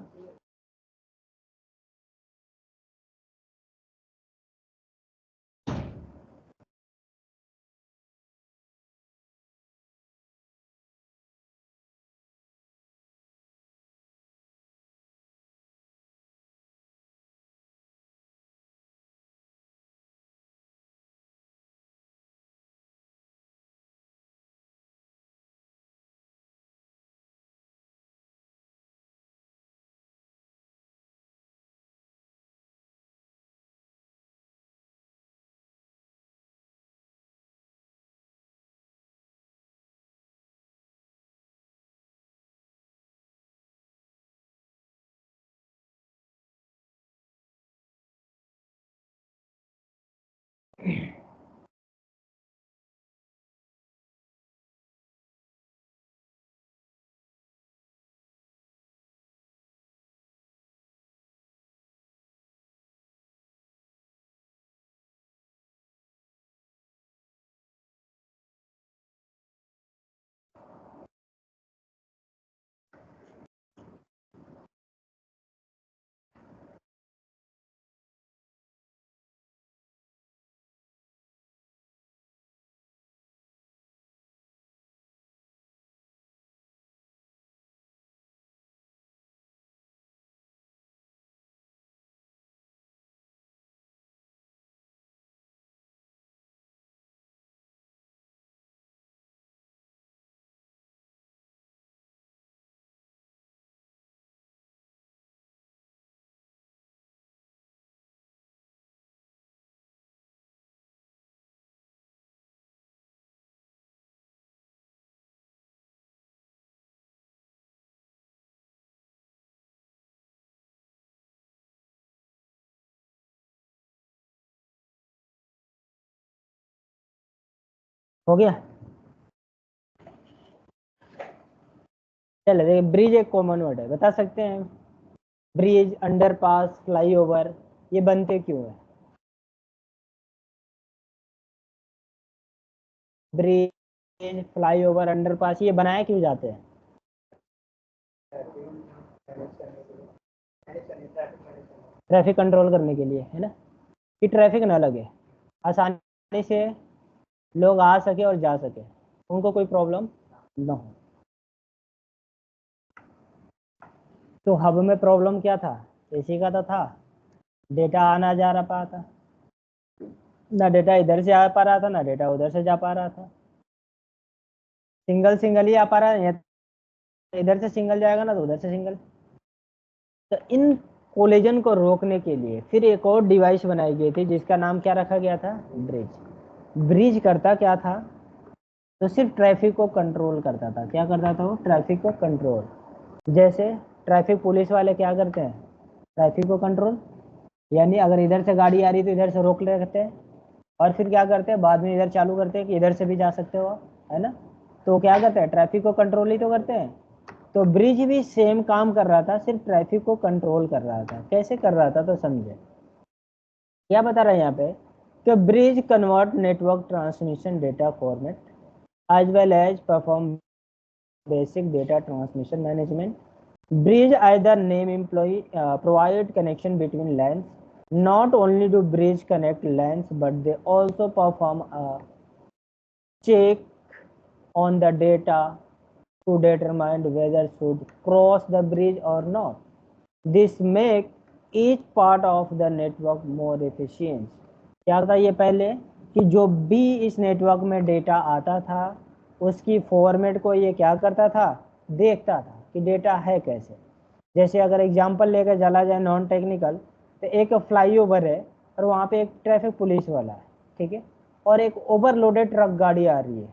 हो गया। चलो देखिए, ब्रिज एक कॉमन वर्ड है, बता सकते हैं ब्रिज, अंडरपास, फ्लाईओवर ये बनते क्यों है? ब्रिज, फ्लाईओवर, अंडरपास ये बनाए क्यों जाते हैं? ट्रैफिक कंट्रोल करने के लिए, है ना, कि ट्रैफिक ना लगे, आसानी से लोग आ सके और जा सके, उनको कोई प्रॉब्लम ना हो। तो हब में प्रॉब्लम क्या था? एसी का तो था, डेटा आना जा रहा पाता, ना डेटा इधर से आ पा रहा था ना डेटा उधर से जा पा रहा था, सिंगल सिंगल ही आ पा रहा है, इधर से सिंगल जाएगा ना तो उधर से सिंगल। तो इन कोलिजन को रोकने के लिए फिर एक और डिवाइस बनाई गई थी जिसका नाम क्या रखा गया था? ब्रिज। ब्रिज करता क्या था? तो सिर्फ ट्रैफिक को कंट्रोल करता था। क्या करता था वो? ट्रैफिक को कंट्रोल। जैसे ट्रैफिक पुलिस वाले क्या करते हैं? ट्रैफिक को कंट्रोल, यानी अगर इधर से गाड़ी आ रही तो इधर से रोक ले रखते हैं, और फिर क्या करते हैं बाद में इधर चालू करते हैं कि इधर से भी जा सकते हो, है ना। तो क्या करते हैं? ट्रैफिक को कंट्रोल ही तो करते हैं। तो ब्रिज भी सेम काम कर रहा था, सिर्फ ट्रैफिक को कंट्रोल कर रहा था। कैसे कर रहा था? तो समझे, क्या बता रहा है यहाँ पे कि bridge convert network transmission data format as well as perform basic data transmission management. Bridge either name employee provide connection between LANs. Not only do bridge connect LANs, but they also perform a check on the data to determine whether should cross the bridge or not. This make each part of the network more efficient. क्या था ये पहले कि जो भी इस network में data आता था उसकी फॉर्मेट को ये क्या करता था? देखता था कि डेटा है कैसे। जैसे अगर एग्जांपल लेकर चला जाए नॉन टेक्निकल, तो एक फ्लाईओवर है और वहाँ पे एक ट्रैफिक पुलिस वाला है, ठीक है, और एक ओवरलोडेड ट्रक गाड़ी आ रही है,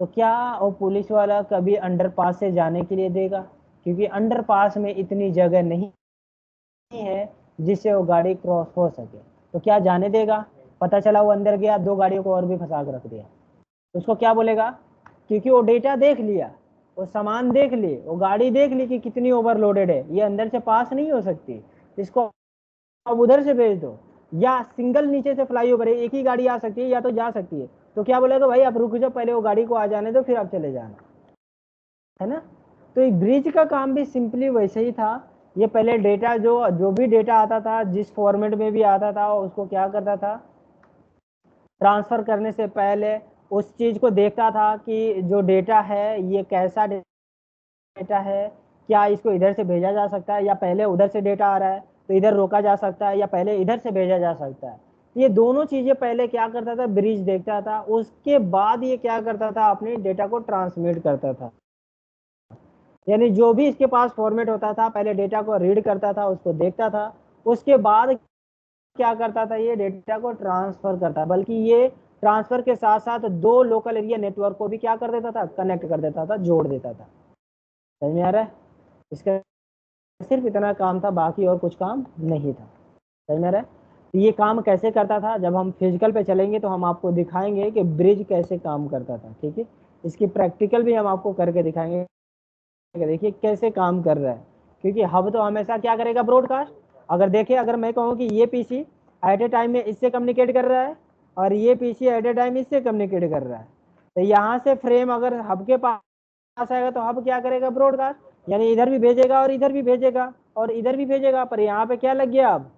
तो क्या वो पुलिस वाला कभी अंडरपास से जाने के लिए देगा? क्योंकि अंडरपास में इतनी जगह नहीं है जिससे वो गाड़ी क्रॉस हो सके, तो क्या जाने देगा? पता चला वो अंदर गया, दो गाड़ियों को और भी फंसा कर रख दिया, उसको क्या बोलेगा? क्योंकि वो डेटा देख लिया, वो सामान देख ली, वो गाड़ी देख ली कि कितनी ओवरलोडेड है, ये अंदर से पास नहीं हो सकती, इसको अब उधर से भेज दो। या सिंगल नीचे से फ्लाईओवर है, एक ही गाड़ी आ सकती है या तो जा सकती है, तो क्या बोलेगा? भाई आप रुक जाओ, पहले वो गाड़ी को आ जाने दो फिर आप चले जाना, है ना। तो एक ब्रिज का काम भी सिंपली वैसे ही था। ये पहले डेटा जो भी डेटा आता था, जिस फॉर्मेट में भी आता था, उसको क्या करता था? ट्रांसफर करने से पहले उस चीज को देखता था कि जो डेटा है ये कैसा डेटा है, क्या इसको इधर से भेजा जा सकता है, या पहले उधर से डेटा आ रहा है तो इधर रोका जा सकता है, या पहले इधर से भेजा जा सकता है। ये दोनों चीजें पहले क्या करता था? ब्रिज देखता था, उसके बाद ये क्या करता था? अपने डेटा को ट्रांसमिट करता था। यानी जो भी इसके पास फॉर्मेट होता था पहले डेटा को रीड करता था, उसको देखता था, उसके बाद क्या करता था? ये डेटा को ट्रांसफर करता, बल्कि ये ट्रांसफर के साथ साथ दो लोकल एरिया नेटवर्क को भी क्या कर देता था? कनेक्ट कर देता था, जोड़ देता था। समझ में आ रहा है? इसका सिर्फ इतना काम था, बाकी और कुछ काम नहीं था। समझ में आ रहा है? तो ये काम कैसे करता था, जब हम फिजिकल पे चलेंगे तो हम आपको दिखाएंगे कि ब्रिज कैसे काम करता था, ठीक है। इसकी प्रैक्टिकल भी हम आपको करके दिखाएंगे, देखिए कैसे काम कर रहा है। क्योंकि हब तो हमेशा क्या करेगा? ब्रॉडकास्ट। अगर देखें, अगर मैं कहूँ कि ये पीसी एट ए टाइम में इससे कम्युनिकेट कर रहा है और ये पीसी एट ए टाइम इससे कम्युनिकेट कर रहा है, तो यहाँ से फ्रेम अगर हब के पास आएगा तो हब क्या करेगा? ब्रॉडकास्ट, यानी इधर भी भेजेगा और इधर भी भेजेगा और इधर भी भेजेगा। पर यहाँ पे क्या लग गया? अब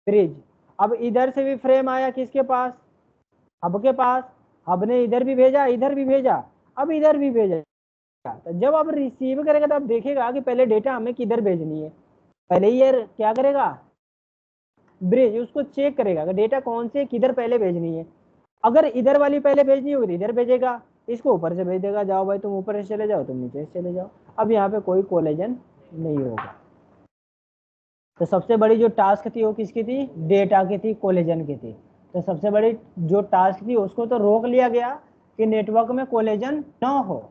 ब्रिज। अब इधर से भी फ्रेम आया किसके पास? हब के पास। हब ने इधर भी भेजा, इधर भी भेजा, अब इधर भी भेजा। तो जब आप रिसीव करेगा तो आप देखेगा कि पहले डेटा हमें किधर भेजनी है। पहले ये क्या करेगा? ब्रिज उसको चेक करेगा कि डेटा कौन से किधर पहले भेजनी है। अगर इधर वाली पहले भेजनी होगी तो इधर भेजेगा, इसको ऊपर से भेज देगा, जाओ भाई तुम ऊपर से चले जाओ, तुम नीचे से चले जाओ। अब यहाँ पे कोई कोलिजन नहीं होगा। तो सबसे बड़ी जो टास्क थी वो किसकी थी? डेटा की थी, कोलिजन की थी। तो सबसे बड़ी जो टास्क थी उसको तो रोक लिया गया कि नेटवर्क में कोलिजन ना हो,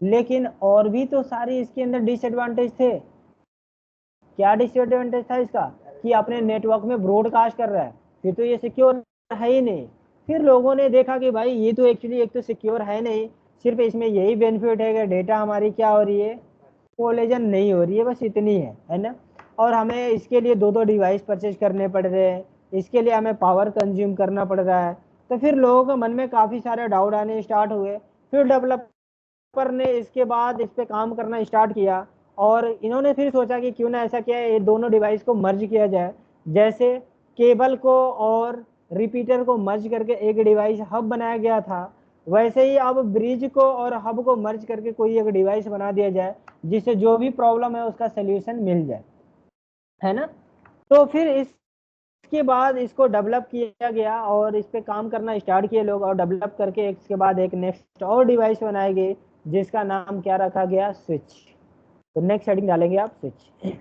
लेकिन और भी तो सारी इसके अंदर डिसएडवांटेज थे। क्या डिसएडवांटेज था इसका? कि अपने नेटवर्क में ब्रॉडकास्ट कर रहा है, फिर तो ये सिक्योर है ही नहीं। फिर लोगों ने देखा कि भाई ये तो एक्चुअली एक तो सिक्योर है नहीं, सिर्फ इसमें यही बेनिफिट है कि डेटा हमारी क्या हो रही है, कोलेजन नहीं हो रही है, बस इतनी है ना। और हमें इसके लिए दो दो डिवाइस परचेज करने पड़ रहे हैं, इसके लिए हमें पावर कंज्यूम करना पड़ रहा है। तो फिर लोगों के मन में काफ़ी सारे डाउट आने स्टार्ट हुए। फिर डेवलपर ने इसके बाद इस पे काम करना स्टार्ट किया, और इन्होंने फिर सोचा कि क्यों ना ऐसा किया ये दोनों डिवाइस को मर्ज किया जाए। जैसे केबल को और रिपीटर को मर्ज करके एक डिवाइस हब बनाया गया था, वैसे ही अब ब्रिज को और हब को मर्ज करके कोई एक डिवाइस बना दिया जाए, जिससे जो भी प्रॉब्लम है उसका सोल्यूशन मिल जाए, है ना। तो फिर इसके बाद इसको डेवलप किया गया और इस पे काम करना स्टार्ट किए लोग, और डेवलप करके इसके बाद एक नेक्स्ट और डिवाइस बनाई गई, जिसका नाम क्या रखा गया, स्विच। तो नेक्स्ट हेडिंग डालेंगे आप, स्विच।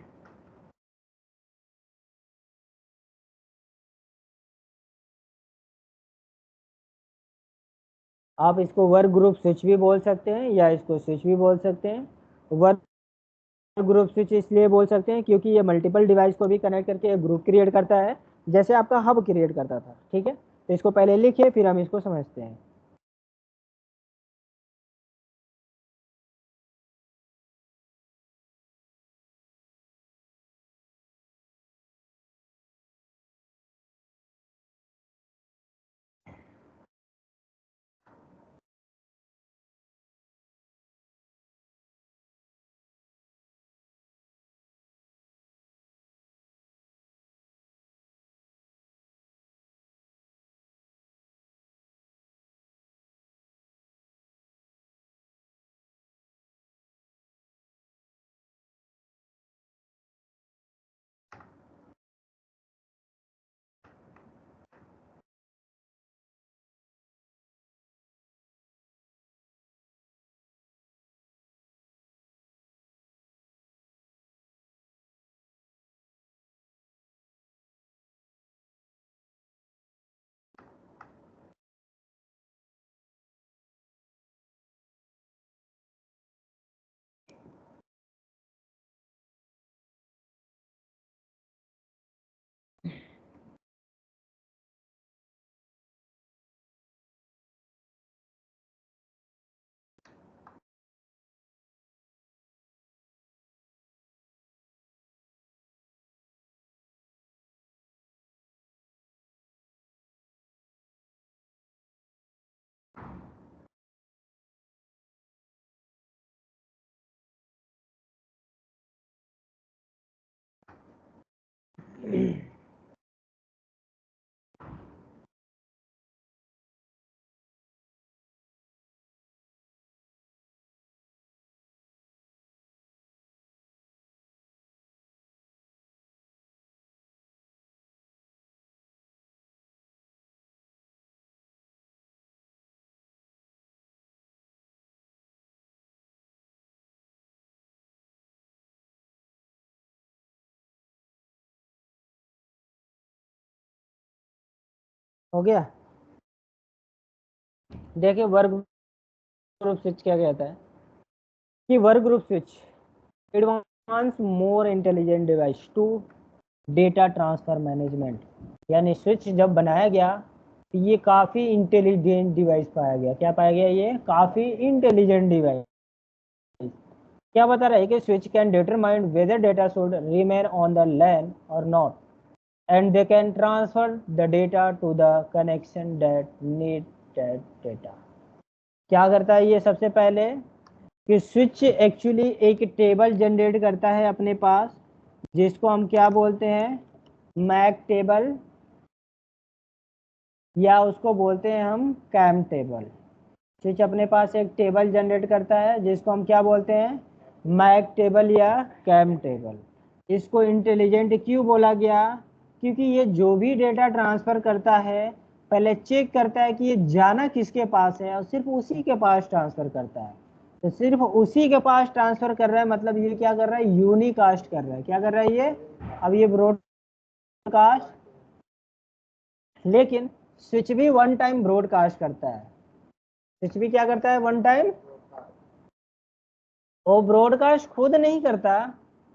आप इसको वर्क ग्रुप स्विच भी बोल सकते हैं या इसको स्विच भी बोल सकते हैं। वर्क ग्रुप स्विच इसलिए बोल सकते हैं क्योंकि ये मल्टीपल डिवाइस को भी कनेक्ट करके एक ग्रुप क्रिएट करता है, जैसे आपका हब क्रिएट करता था, ठीक है। तो इसको पहले लिखिए फिर हम इसको समझते हैं। हो गया। देखिए वर्क ग्रुप स्विच क्या कहता है कि work group switch advance more intelligent device to data transfer management. यानी स्विच जब बनाया गया तो ये काफ़ी इंटेलिजेंट डिवाइस पाया गया। क्या पाया गया, ये काफ़ी इंटेलिजेंट डिवाइस। क्या बता रहा है कि switch can determine whether data should remain on the LAN और not, and they can transfer the data to the connection that need that data. क्या करता है ये, सबसे पहले कि स्विच एक्चुअली एक टेबल जनरेट करता है अपने पास, जिसको हम क्या बोलते हैं, मैक टेबल, या उसको बोलते हैं हम कैम टेबल। स्विच अपने पास एक टेबल जनरेट करता है जिसको हम क्या बोलते हैं, मैक टेबल या कैम टेबल। इसको इंटेलिजेंट क्यों बोला गया, क्योंकि ये जो भी डेटा ट्रांसफर करता है पहले चेक करता है कि ये जाना किसके पास है और सिर्फ उसी के पास ट्रांसफर करता है। तो सिर्फ उसी के पास ट्रांसफर कर रहा है, मतलब ये क्या कर रहा है, यूनिकास्ट कर रहा है। क्या कर रहा है ये, अब ये ब्रॉडकास्ट, लेकिन स्विच भी वन टाइम ब्रॉडकास्ट करता है। स्विच भी क्या करता है, वन टाइम। वो ब्रॉडकास्ट खुद नहीं करता,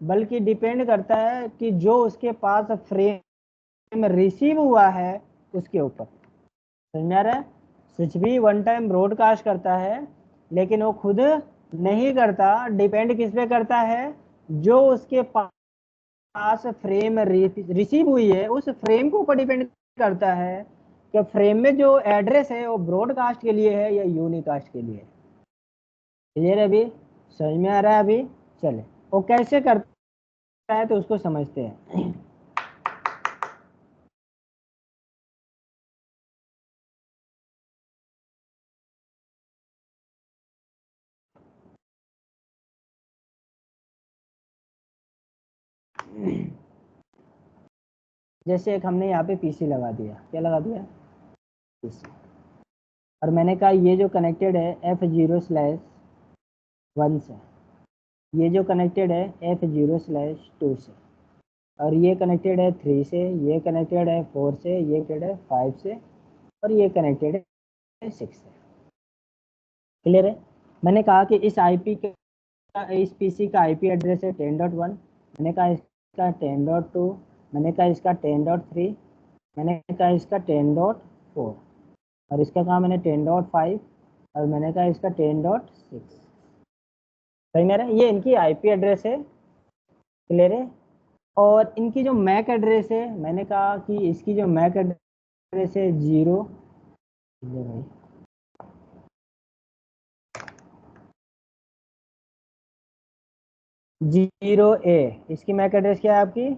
बल्कि डिपेंड करता है कि जो उसके पास फ्रेम रिसीव हुआ है उसके ऊपर। समझ में आ रहा है? स्विच भी वन टाइम ब्रॉडकास्ट करता है, लेकिन वो खुद नहीं करता, डिपेंड किस पे करता है, जो उसके पास फ्रेम रिसीव हुई है उस फ्रेम के ऊपर डिपेंड करता है कि फ्रेम में जो एड्रेस है वो ब्रॉडकास्ट के लिए है या यूनिकास्ट के लिए है। क्लियर है अभी? समझ में आ रहा है अभी? चले, वो कैसे करता है तो उसको समझते हैं। जैसे एक हमने यहाँ पे पीसी लगा दिया, क्या लगा दिया? पीसी। और मैंने कहा ये जो कनेक्टेड है F0/1 से, ये जो कनेक्टेड है F0/2 से, और ये कनेक्टेड है 3 से, ये कनेक्टेड है 4 से, ये कनेक्टेड है 5 से, और ये कनेक्टेड है 6 से। क्लियर है? मैंने कहा कि इस आईपी का, इस पीसी का आईपी एड्रेस है 10.1, मैंने कहा इसका 10.2, मैंने कहा इसका 10.3, मैंने कहा इसका 10.4, और इसका कहा मैंने 10.5, और मैंने कहा इसका 10.6। सही मेरा, ये इनकी आईपी एड्रेस है। क्लियर है? और इनकी जो मैक एड्रेस है, मैंने कहा कि इसकी जो मैक एड्रेस है 0, भाई 0A, इसकी मैक एड्रेस क्या है आपकी?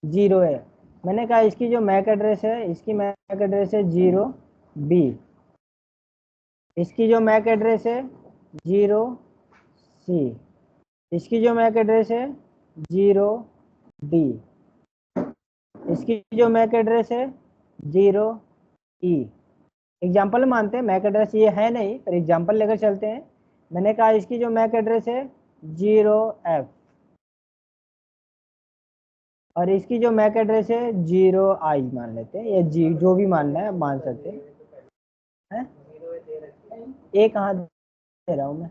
0A। मैंने कहा इसकी जो मैक एड्रेस है, इसकी मैक एड्रेस है 0B, इसकी जो मैक एड्रेस है 0C, इसकी जो मैक एड्रेस है 0D, इसकी जो मैक एड्रेस है 0E। एग्जाम्पल मानते हैं, मैक एड्रेस ये है नहीं, पर एग्जाम्पल लेकर चलते हैं। मैंने कहा इसकी जो मैक एड्रेस है 0F, और इसकी जो मैक एड्रेस है 0I मान लेते हैं, या जी जो भी मानना है मान सकते हैं। ए कहाँ दे रहा हूँ मैं?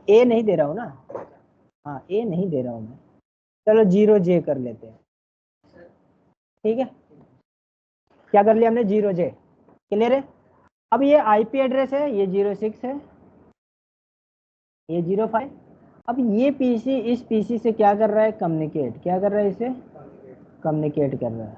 ए नहीं दे रहा हूँ ना, हाँ ए नहीं दे रहा हूँ मैं। चलो 0J कर लेते हैं, ठीक है? क्या कर लिया हमने? 0J। क्लियर है? अब ये आईपी एड्रेस है, ये 06 है, ये 05। अब ये पीसी इस पीसी से क्या कर रहा है? कम्युनिकेट। क्या कर रहा है? इसे कम्युनिकेट कर रहा है,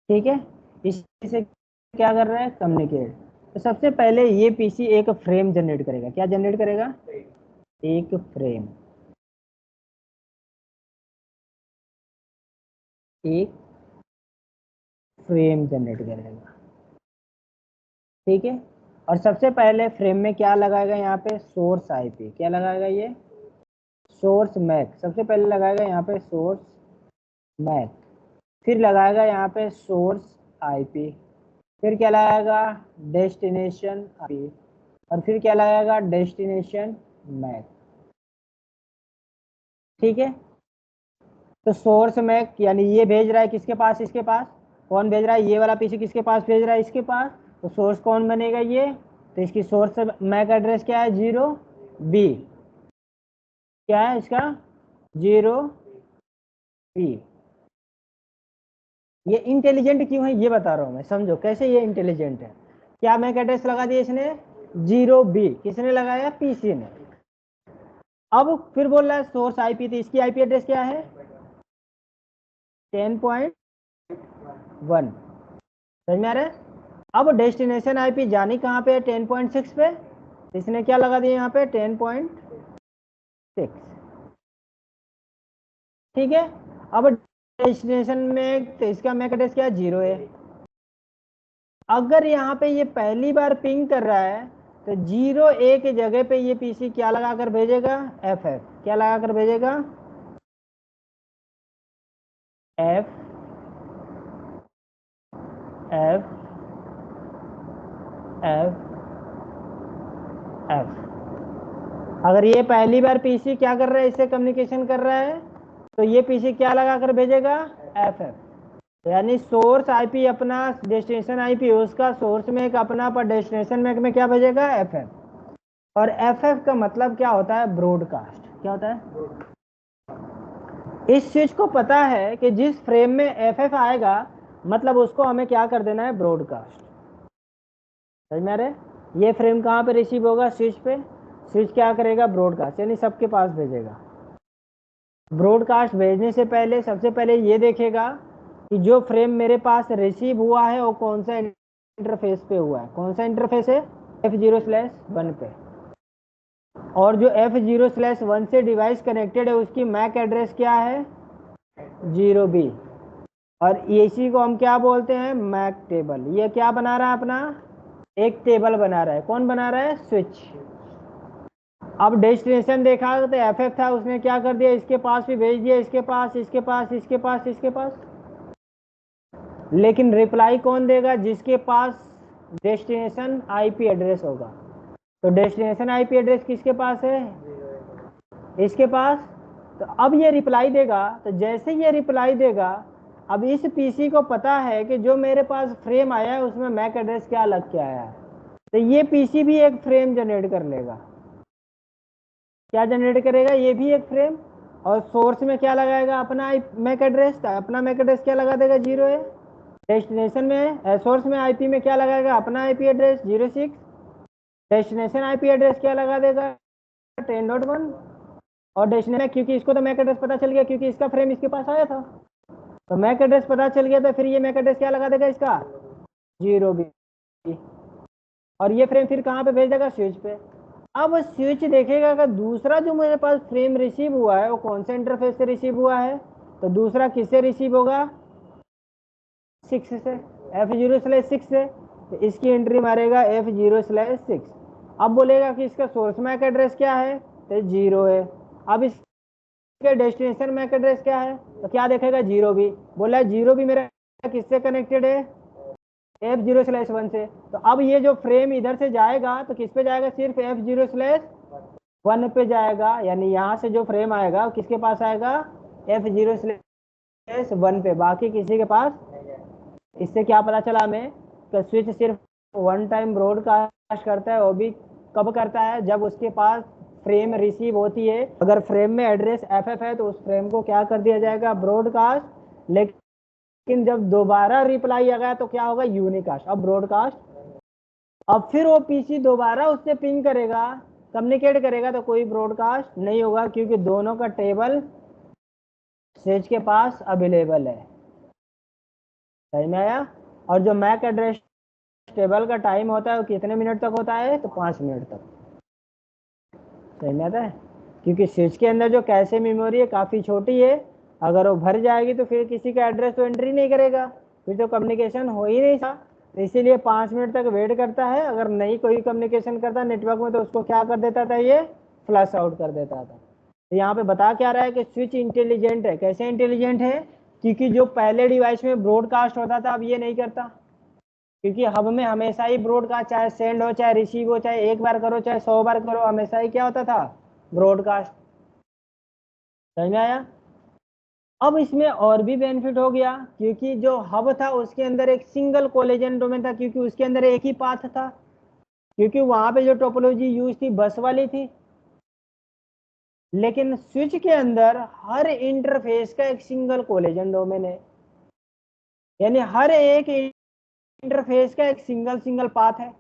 ठीक है? इससे क्या कर रहा है? कम्युनिकेट। तो सबसे पहले ये पीसी एक फ्रेम जनरेट करेगा। क्या जनरेट करेगा? एक फ्रेम, एक फ्रेम जनरेट करेगा, ठीक है? और सबसे पहले फ्रेम में क्या लगाएगा? यहाँ पे सोर्स आईपी। क्या लगाएगा? ये सोर्स मैक। सबसे पहले लगाएगा यहाँ पे सोर्स मैक, फिर लगाएगा यहाँ पे सोर्स आईपी, फिर क्या लगाएगा? डेस्टिनेशन आईपी, और फिर क्या लगाएगा? डेस्टिनेशन मैक, ठीक है? तो सोर्स मैक यानी ये भेज रहा है किसके पास? इसके पास। कौन भेज रहा है? ये वाला पीसी किसके पास भेज रहा है? इसके पास। तो सोर्स कौन बनेगा? ये। तो इसकी सोर्स मैक एड्रेस क्या है? 0B। क्या है इसका? 0B। ये इंटेलिजेंट क्यों है ये बता रहा हूं मैं, समझो कैसे ये इंटेलिजेंट है। क्या मैक एड्रेस लगा दिया इसने? 0B। किसने लगाया? पीसी ने। अब फिर बोल रहा है सोर्स आईपी, तो इसकी आईपी एड्रेस क्या है? 10.1। समझ में आ रहा है? अब डेस्टिनेशन आईपी जानी कहाँ पे है? 10.6 पे। इसने क्या लगा दिया यहाँ पे? 10.6, ठीक है? अब डेस्टिनेशन में तो इसका मैक एड्रेस क्या है? 0 है। अगर यहाँ पे ये पहली बार पिंग कर रहा है तो 0A की जगह पे ये पीसी क्या लगा कर भेजेगा? FF। क्या लगा कर भेजेगा? F F F F। अगर ये पहली बार पीसी क्या कर रहा है? इससे कम्युनिकेशन कर रहा है, तो ये पीसी क्या लगा कर भेजेगा? FF। यानी सोर्स आईपी अपना, डेस्टिनेशन आईपी उसका, सोर्स में एक अपना, पर डेस्टिनेशन में क्या भेजेगा? FF। और FF का मतलब क्या होता है? ब्रॉडकास्ट। क्या होता है? इस चीज को पता है कि जिस फ्रेम में FF आएगा मतलब उसको हमें क्या कर देना है, ब्रॉडकास्ट। समझ में आ रहा है? ये फ्रेम कहाँ पे रिसीव होगा, स्विच पे। स्विच क्या करेगा, ब्रॉडकास्ट, यानी सबके पास भेजेगा। ब्रॉडकास्ट भेजने से पहले सबसे पहले ये देखेगा कि जो फ्रेम मेरे पास रिसीव हुआ है वो कौन सा इंटरफेस पे हुआ है। कौन सा इंटरफेस है, F0/1 पे। और जो F0/1 से डिवाइस कनेक्टेड है उसकी मैक एड्रेस क्या है, 0B। और इसी को हम क्या बोलते हैं, मैक टेबल। ये क्या बना रहा है अपना, एक टेबल बना रहा है। कौन बना रहा है, स्विच। अब डेस्टिनेशन देखा तो FF था, उसने क्या कर दिया, इसके पास भी भेज दिया, इसके पास, इसके पास, इसके पास, इसके पास। लेकिन रिप्लाई कौन देगा, जिसके पास डेस्टिनेशन IP एड्रेस होगा। तो डेस्टिनेशन IP एड्रेस किसके पास है, इसके पास। तो अब ये रिप्लाई देगा, तो जैसे ये रिप्लाई देगा, अब इस पीसी को पता है कि जो मेरे पास फ्रेम आया है उसमें मैक एड्रेस क्या लग के आया है। तो ये पीसी भी एक फ्रेम जनरेट कर लेगा। क्या जनरेट करेगा, ये भी एक फ्रेम। और सोर्स में क्या लगाएगा, अपना मैक एड्रेस। अपना मैक एड्रेस क्या लगा देगा, 0 है। डेस्टिनेशन में सोर्स में IP में क्या लगाएगा, अपना IP address 06। Destination IP address क्या लगा देगा, 10.1। और डेस्टिनेशन, क्योंकि इसको तो मैक एड्रेस पता चल गया क्योंकि इसका फ्रेम इसके पास आया था, तो मैक एड्रेस पता चल गया, तो फिर ये मैक एड्रेस क्या लगा देगा, इसका 0B। और ये फ्रेम फिर कहाँ पे भेज देगा, स्विच पे। अब स्विच देखेगा कि दूसरा जो मेरे पास फ्रेम रिसीव हुआ है वो कौन से इंटरफेस से रिसीव हुआ है। तो दूसरा किससे रिसीव होगा, 6 से, F0/6 से। तो इसकी एंट्री मारेगा F0/6। अब बोलेगा कि इसका सोर्स मैक एड्रेस क्या है, तो 0 है। अब इसके डेस्टिनेशन मैक एड्रेस क्या है, तो क्या देखेगा, 0B। बोला है 0B मेरा किससे कनेक्टेड है, F0/1 से। तो अब ये जो फ्रेम इधर से जाएगा तो किस पे जाएगा, सिर्फ F0/1 पे जाएगा। यानी यहाँ से जो फ्रेम आएगा किसके पास आएगा, F0/1 पे, बाकी किसी के पास। इससे क्या पता चला हमें कि स्विच सिर्फ वन टाइम ब्रॉडकास्ट करता है, वो भी कब करता है, जब उसके पास फ्रेम रिसीव होती है। अगर फ्रेम में एड्रेस FF है तो उस फ्रेम को क्या कर दिया जाएगा, ब्रॉडकास्ट। लेकिन जब दोबारा रिप्लाई आ गया तो क्या होगा, यूनिकास्ट। अब ब्रॉडकास्ट। अब फिर वो पीसी दोबारा उससे पिंग करेगा, कम्युनिकेट करेगा, तो कोई ब्रॉडकास्ट नहीं होगा क्योंकि दोनों का टेबल स्विच के पास अवेलेबल है। समझ में आया? और जो मैक एड्रेस टेबल का टाइम होता है वो कितने मिनट तक होता है, तो 5 मिनट तक। समझ में आता है? क्योंकि स्विच के अंदर जो कैशे मेमोरी है काफ़ी छोटी है, अगर वो भर जाएगी तो फिर किसी का एड्रेस तो एंट्री नहीं करेगा, फिर तो कम्युनिकेशन हो ही नहीं था। तो इसीलिए 5 मिनट तक वेट करता है। अगर नहीं कोई कम्युनिकेशन करता नेटवर्क में तो उसको क्या कर देता था, ये फ्लश आउट कर देता था। तो यहाँ पे बता क्या रहा है कि स्विच इंटेलिजेंट है। कैसे इंटेलिजेंट है, क्योंकि जो पहले डिवाइस में ब्रॉडकास्ट होता था अब ये नहीं करता, क्योंकि हब में हमेशा ही ब्रॉडकास्ट, चाहे सेंड हो चाहे रिसीव हो, चाहे एक बार करो चाहे 100 बार करो, हमेशा ही क्या होता था, ब्रॉडकास्ट। समझ में आया? अब इसमें और भी बेनिफिट हो गया, क्योंकि जो हब था उसके अंदर एक सिंगल कोलिजन डोमेन था, क्योंकि उसके अंदर एक ही पाथ था, क्योंकि वहां पे जो टोपोलॉजी यूज थी बस वाली थी। लेकिन स्विच के अंदर हर इंटरफेस का एक सिंगल कोलिजन डोमेन है, यानी हर एक इंटरफेस का एक सिंगल पाथ है।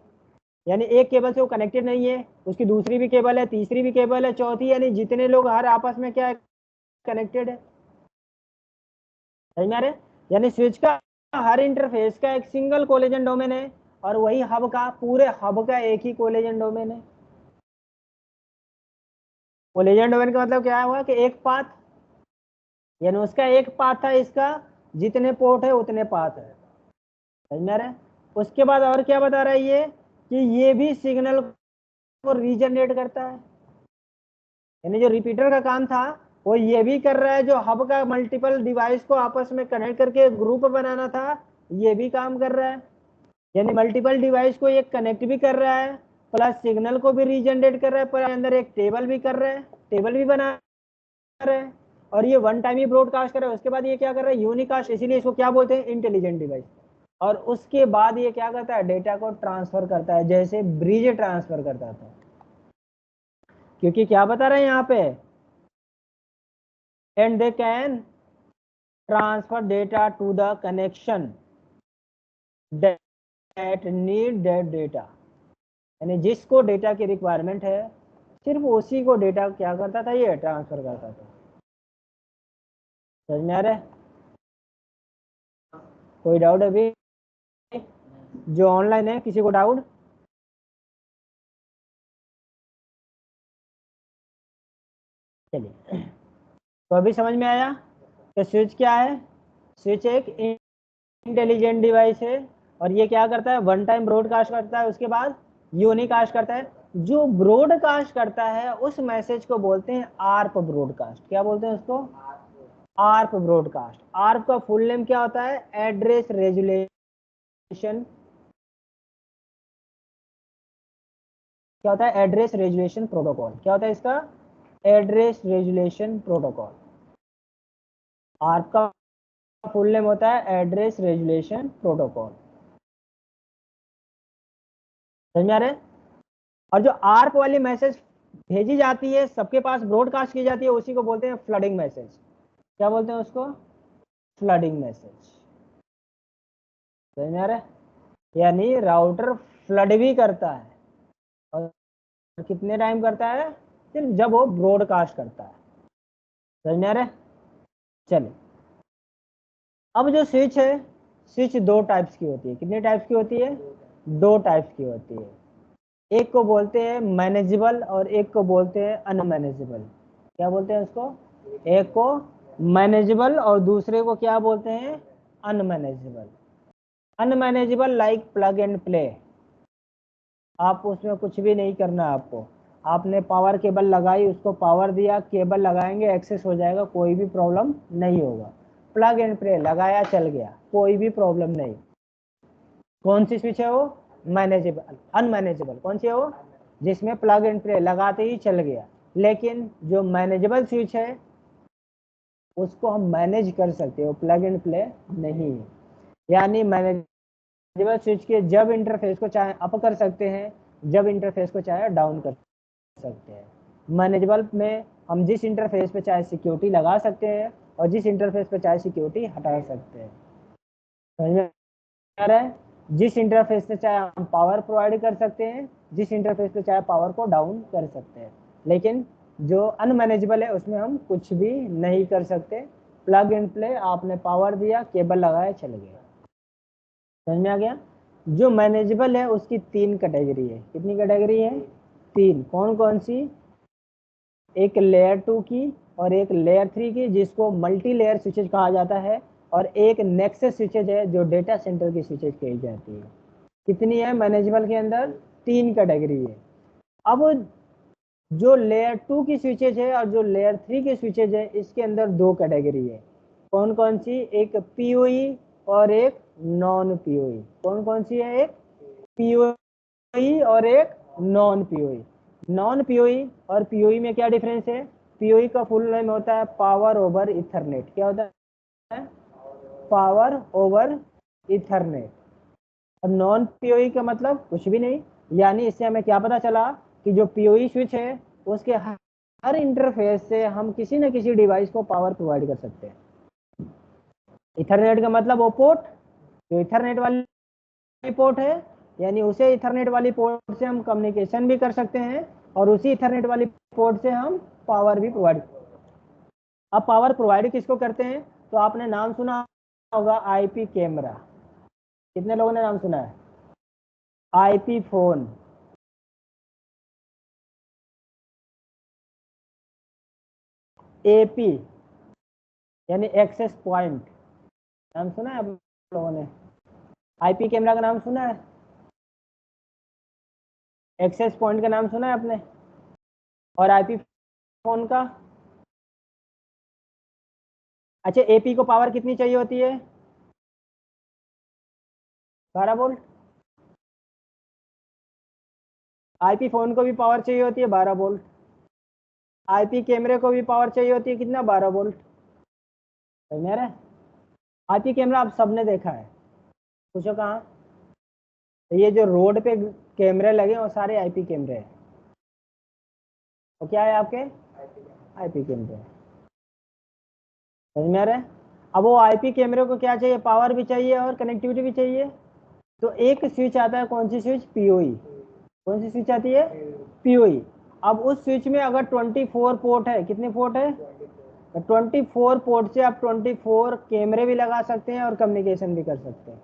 यानी एक केबल से वो कनेक्टेड नहीं है, उसकी दूसरी भी केबल है, तीसरी भी केबल है, चौथी, यानी जितने लोग हर आपस में क्या है, कनेक्टेड है। समझ में आ रहा है? यानी स्विच का हर इंटरफेस का एक सिंगल कोलिजन डोमेन है, और वही हब का, पूरे हब का एक ही कोलिजन डोमेन है। कोलिजन डोमेन का मतलब क्या हुआ कि एक पाथ, यानी उसका एक पाथ था, इसका जितने पोर्ट है उतने पाथ है। समझ में आ रहा है? उसके बाद और क्या बता रहा है ये, कि ये भी सिग्नल को रीजनरेट करता है। यानी जो रिपीटर का काम था वो ये भी कर रहा है, जो हब का मल्टीपल डिवाइस को आपस में कनेक्ट करके ग्रुप बनाना था ये भी काम कर रहा है। यानी मल्टीपल डिवाइस को ये कनेक्ट भी कर रहा है, प्लस सिग्नल को भी रीजनरेट कर रहा है, पर अंदर एक टेबल भी कर रहा है, टेबल भी बना रहा है। और ये वन टाइम ही ब्रॉडकास्ट कर रहा है। उसके बाद ये क्या कर रहा है, यूनिकास्ट, इसीलिए इसको क्या बोलते हैं, इंटेलिजेंट डिवाइस। और उसके बाद ये क्या करता है, डेटा को ट्रांसफर करता है, जैसे ब्रिज ट्रांसफर करता था। क्योंकि क्या बता रहे हैं यहाँ पे, and they can transfer data to the connection. That need that data, यानी जिसको डेटा की रिक्वायरमेंट है सिर्फ उसी को डेटा क्या करता था, ये ट्रांसफर करता था। समझ में आ रहा है? कोई डाउट अभी जो ऑनलाइन है, किसी को डाउट? चलिए, तो अभी समझ में आया कि स्विच क्या है। स्विच एक इंटेलिजेंट डिवाइस है और ये क्या करता है, वन टाइम ब्रॉडकास्ट करता है, उसके बाद यूनिकास्ट करता है। जो ब्रॉडकास्ट करता है उस मैसेज को बोलते हैं आर्प ब्रॉडकास्ट। क्या बोलते हैं उसको? ARP broadcast. आर्प का फुल नेम क्या होता है? Address resolution. क्या होता है? Address resolution protocol. क्या होता है इसका? Address resolution protocol. आर्प का फुल नेम होता है एड्रेस रेजुलेशन प्रोटोकॉल। समझ में आ रहा है? और जो आर्प वाली मैसेज भेजी जाती है, सबके पास ब्रॉडकास्ट की जाती है, उसी को बोलते हैं फ्लडिंग मैसेज। क्या बोलते हैं उसको? Flooding message. समझ में आ रहा है? यानी राउटर फ्लड भी करता है, और कितने टाइम करता है? सिर्फ जब वो ब्रॉडकास्ट करता है। समझ में आ रहा है? चलिए, अब जो स्विच है, स्विच दो टाइप्स की होती है। कितने टाइप्स की होती है? दो टाइप्स की होती है। एक को बोलते हैं मैनेजेबल और एक को बोलते हैं अनमैनेजेबल। क्या बोलते हैं उसको? एक को मैनेजेबल और दूसरे को क्या बोलते हैं? Unmanageable. Unmanageable like plug and play. आप उसमें कुछ भी नहीं करना है आपको। आपने पावर केबल लगाई, उसको पावर दिया, केबल लगाएंगे, एक्सेस हो जाएगा, कोई भी प्रॉब्लम नहीं होगा। प्लग एंड प्ले, लगाया चल गया, कोई भी प्रॉब्लम नहीं। कौन सी स्विच है वो? मैनेजेबल। अनमैनेजेबल कौन सी है वो? जिसमें प्लग एंड प्ले, लगाते ही चल गया। लेकिन जो मैनेजेबल स्विच है उसको हम मैनेज कर सकते हो, प्लग एंड प्ले नहीं है। यानी मैनेजेबल स्विच के जब इंटरफेस को चाहे अप कर सकते हैं, जब इंटरफेस को चाहे डाउन कर सकते हैं। मैनेजेबल में हम जिस इंटरफेस पे चाहे सिक्योरिटी लगा सकते हैं और जिस इंटरफेस पे चाहे सिक्योरिटी हटा सकते हैं। समझ में आ रहा है? जिस इंटरफेस से चाहे हम पावर प्रोवाइड कर सकते हैं, जिस इंटरफेस पे चाहे पावर को डाउन कर सकते हैं। लेकिन जो अनमैनेजेबल है उसमें हम कुछ भी नहीं कर सकते। प्लग एंड प्ले, आपने पावर दिया, केबल लगाया, चल गया। समझ में आ गया? जो मैनेजेबल है उसकी तीन कैटेगरी है। कितनी कैटेगरी है? तीन। कौन कौन सी? एक लेयर 2 की और एक लेयर 3 की, जिसको मल्टी लेयर स्विचेज कहा जाता है, और एक नेक्सस स्विचेज है जो डेटा सेंटर की स्विचेज कही जाती है। कितनी है मैनेजेबल के अंदर? तीन कैटेगरी है। अब जो लेयर 2 की स्विचेज है और जो लेयर 3 की स्विचेज है, इसके अंदर दो कैटेगरी है। कौन कौन सी? एक पीओई और एक नॉन पीओई। कौन कौन सी है? एक पीओई और एक नॉन पीओई। नॉन पीओई और पीओई में क्या डिफरेंस है? पीओई का फुल नेम होता है पावर ओवर इथरनेट। क्या होता है? Power over Ethernet. और नॉन पीओई का मतलब कुछ भी नहीं। यानी इससे हमें क्या पता चला कि जो पीओई स्विच है उसके हर इंटरफेस से हम किसी न किसी डिवाइस को पावर प्रोवाइड कर सकते हैं। इथरनेट का मतलब वो पोर्ट, जो इथरनेट वाली पोर्ट है, यानी उसे इथरनेट वाली पोर्ट से हम कम्युनिकेशन भी कर सकते हैं और उसी इथरनेट वाली पोर्ट से हम पावर भी प्रोवाइड। अब पावर प्रोवाइड किसको करते हैं? तो आपने नाम सुना होगा आईपी कैमरा। कितने लोगों ने नाम सुना है? आईपी फोन, एपी यानी एक्सेस पॉइंट, नाम सुना है आप लोगों ने? आईपी कैमरा का नाम सुना है? एक्सेस पॉइंट का नाम सुना है आपने? और आईपी फोन का? अच्छा, एपी को पावर कितनी चाहिए होती है? 12 वोल्ट। आईपी फोन को भी पावर चाहिए होती है 12 वोल्ट। आईपी कैमरे को भी पावर चाहिए होती है कितना? 12 वोल्ट। समझ में आ रहा है? आईपी कैमरा आप सबने देखा है, पूछो कहाँ? तो ये जो रोड पे कैमरे लगे हैं वो सारे आईपी कैमरे हैं। तो क्या है आपके? आईपी कैमरे। समझ में आ रहा है? अब वो आईपी कैमरे को क्या चाहिए? पावर भी चाहिए और कनेक्टिविटी भी चाहिए। तो एक स्विच आता है, कौन सी स्विच? पीओई। कौन सी स्विच आती है? पीओई। अब उस स्विच में अगर 24 पोर्ट है, कितने पोर्ट है? 24 पोर्ट से आप 24 कैमरे भी लगा सकते हैं और कम्युनिकेशन भी कर सकते हैं।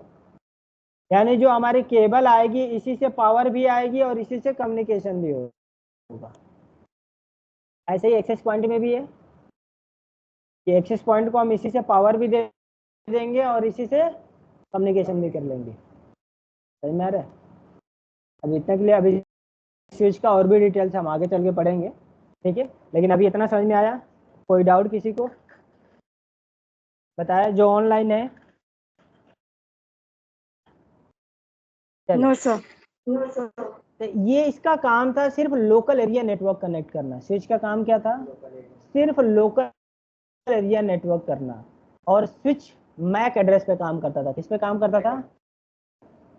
यानी जो हमारी केबल आएगी, इसी से पावर भी आएगी और इसी से कम्युनिकेशन भी होगा। ऐसे ही एक्सेस पॉइंट में भी है कि एक्सेस पॉइंट को हम इसी से पावर भी दे देंगे और इसी से कम्युनिकेशन भी कर लेंगे। समझ में आ रहा है? अब इतना के लिए, अभी स्विच का और भी डिटेल्स हम आगे चल के पढ़ेंगे, ठीक है। लेकिन अभी इतना समझ में आया? कोई डाउट किसी को? बताया जो ऑनलाइन है। No sir. तो ये इसका काम था सिर्फ लोकल एरिया नेटवर्क कनेक्ट करना। स्विच का काम क्या था? सिर्फ लोकल एरिया नेटवर्क करना। और स्विच मैक एड्रेस पे काम करता था। किस पे काम करता था?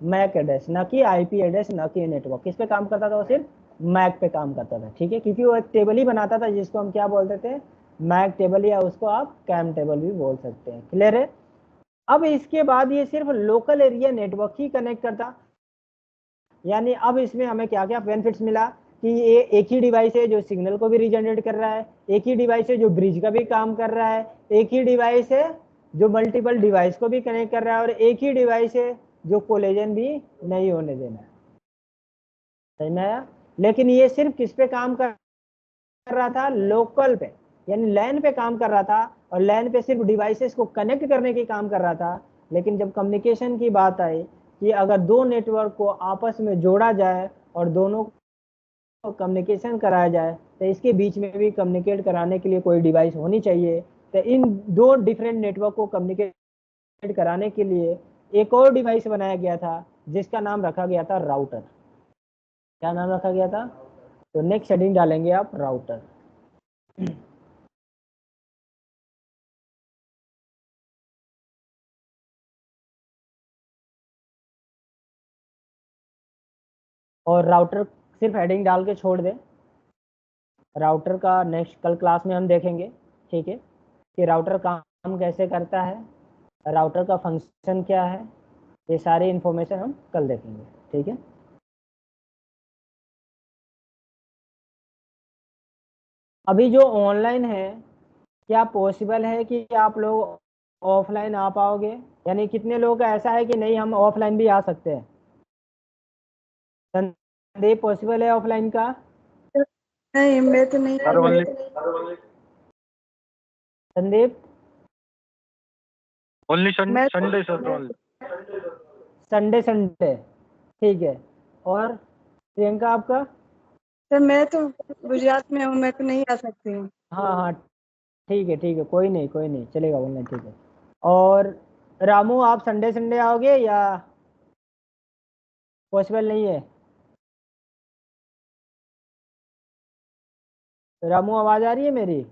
मैक एड्रेस, ना कि आईपी एड्रेस, ना कि नेटवर्क। किस पे काम करता था? वो सिर्फ मैक पे काम करता था, ठीक है। क्योंकि वो एक टेबल ही बनाता था जिसको हम क्या बोलते थे? मैक टेबल, या उसको आप कैम टेबल भी बोल सकते हैं। क्लियर है? अब इसके बाद ये सिर्फ लोकल एरिया नेटवर्क ही कनेक्ट करता। यानी अब इसमें हमें क्या क्या बेनिफिट्स मिला कि ये एक ही डिवाइस है जो सिग्नल को भी रीजनरेट कर रहा है, एक ही डिवाइस है जो ब्रिज का भी काम कर रहा है, एक ही डिवाइस है जो मल्टीपल डिवाइस को भी कनेक्ट कर रहा है, और एक ही डिवाइस है जो कोलिजन भी नहीं होने देना है। समझ में आया? लेकिन ये सिर्फ किस पे काम कर रहा था? लोकल पे, यानी लैन पे काम कर रहा था, और लैन पे सिर्फ डिवाइसेस को कनेक्ट करने के काम कर रहा था। लेकिन जब कम्युनिकेशन की बात आई कि अगर दो नेटवर्क को आपस में जोड़ा जाए और दोनों को कम्युनिकेशन कराया जाए, तो इसके बीच में भी कम्युनिकेट कराने के लिए कोई डिवाइस होनी चाहिए। तो इन दो डिफरेंट नेटवर्क को कम्युनिकेट कराने के लिए एक और डिवाइस बनाया गया था जिसका नाम रखा गया था राउटर। क्या नाम रखा गया था? तो नेक्स्ट हेडिंग डालेंगे आप, राउटर। और राउटर सिर्फ हेडिंग डाल के छोड़ दें। राउटर का नेक्स्ट कल क्लास में हम देखेंगे, ठीक है, कि राउटर काम कैसे करता है, राउटर का फंक्शन क्या है। ये सारी इंफॉर्मेशन हम कल देखेंगे, ठीक है। अभी जो ऑनलाइन है, क्या पॉसिबल है कि आप लोग ऑफलाइन आ पाओगे? यानी कितने लोग का ऐसा है कि नहीं हम ऑफलाइन भी आ सकते हैं? संदीप, पॉसिबल है ऑफलाइन का? नहीं, मैं तो नहीं सर आ ओनली सकती। संदीप, ओनली मैं Sunday sir only. Sunday Sunday, ठीक है। और प्रियंका आपका? सर, मैं तो गुजरात में हूँ, मैं तो नहीं आ सकती हूँ। हाँ हाँ, ठीक है, कोई नहीं कोई नहीं, चलेगा ऑनलाइन, ठीक है। और रामू, आप संडे संडे आओगे या पॉसिबल नहीं है? रामू, आवाज़ आ रही है मेरी?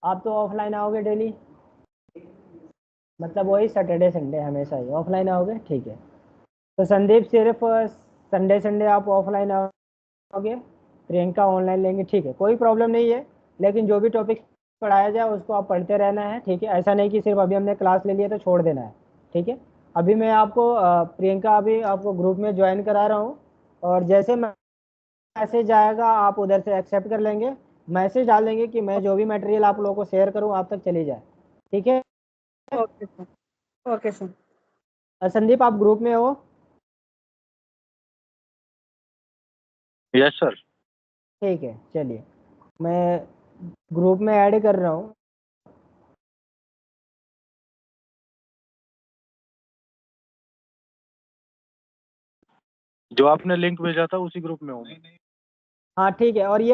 आप तो ऑफलाइन आओगे डेली, मतलब वही सैटरडे संडे हमेशा ही ऑफलाइन आओगे, ठीक है। तो संदीप सिर्फ संडे संडे आप ऑफलाइन आओगे, प्रियंका ऑनलाइन लेंगे, ठीक है, कोई प्रॉब्लम नहीं है। लेकिन जो भी टॉपिक पढ़ाया जाए उसको आप पढ़ते रहना है, ठीक है। ऐसा नहीं कि सिर्फ अभी हमने क्लास ले लिया तो छोड़ देना है, ठीक है। अभी मैं आपको प्रियंका, अभी आपको ग्रुप में ज्वाइन करा रहा हूँ, और जैसे मैसेज आएगा आप उधर से एक्सेप्ट कर लेंगे। मैसेज डाल देंगे कि मैं जो भी मटेरियल आप लोगों को शेयर करूँ आप तक चली जाए, ठीक है। Okay sir. Okay sir. Sandeep, आप ग्रुप में हो? Yes sir. ठीक है, चलिए मैं ग्रुप में ऐड कर रहा हूँ। जो आपने लिंक भेजा था उसी ग्रुप में हूँ। हाँ ठीक है, और ये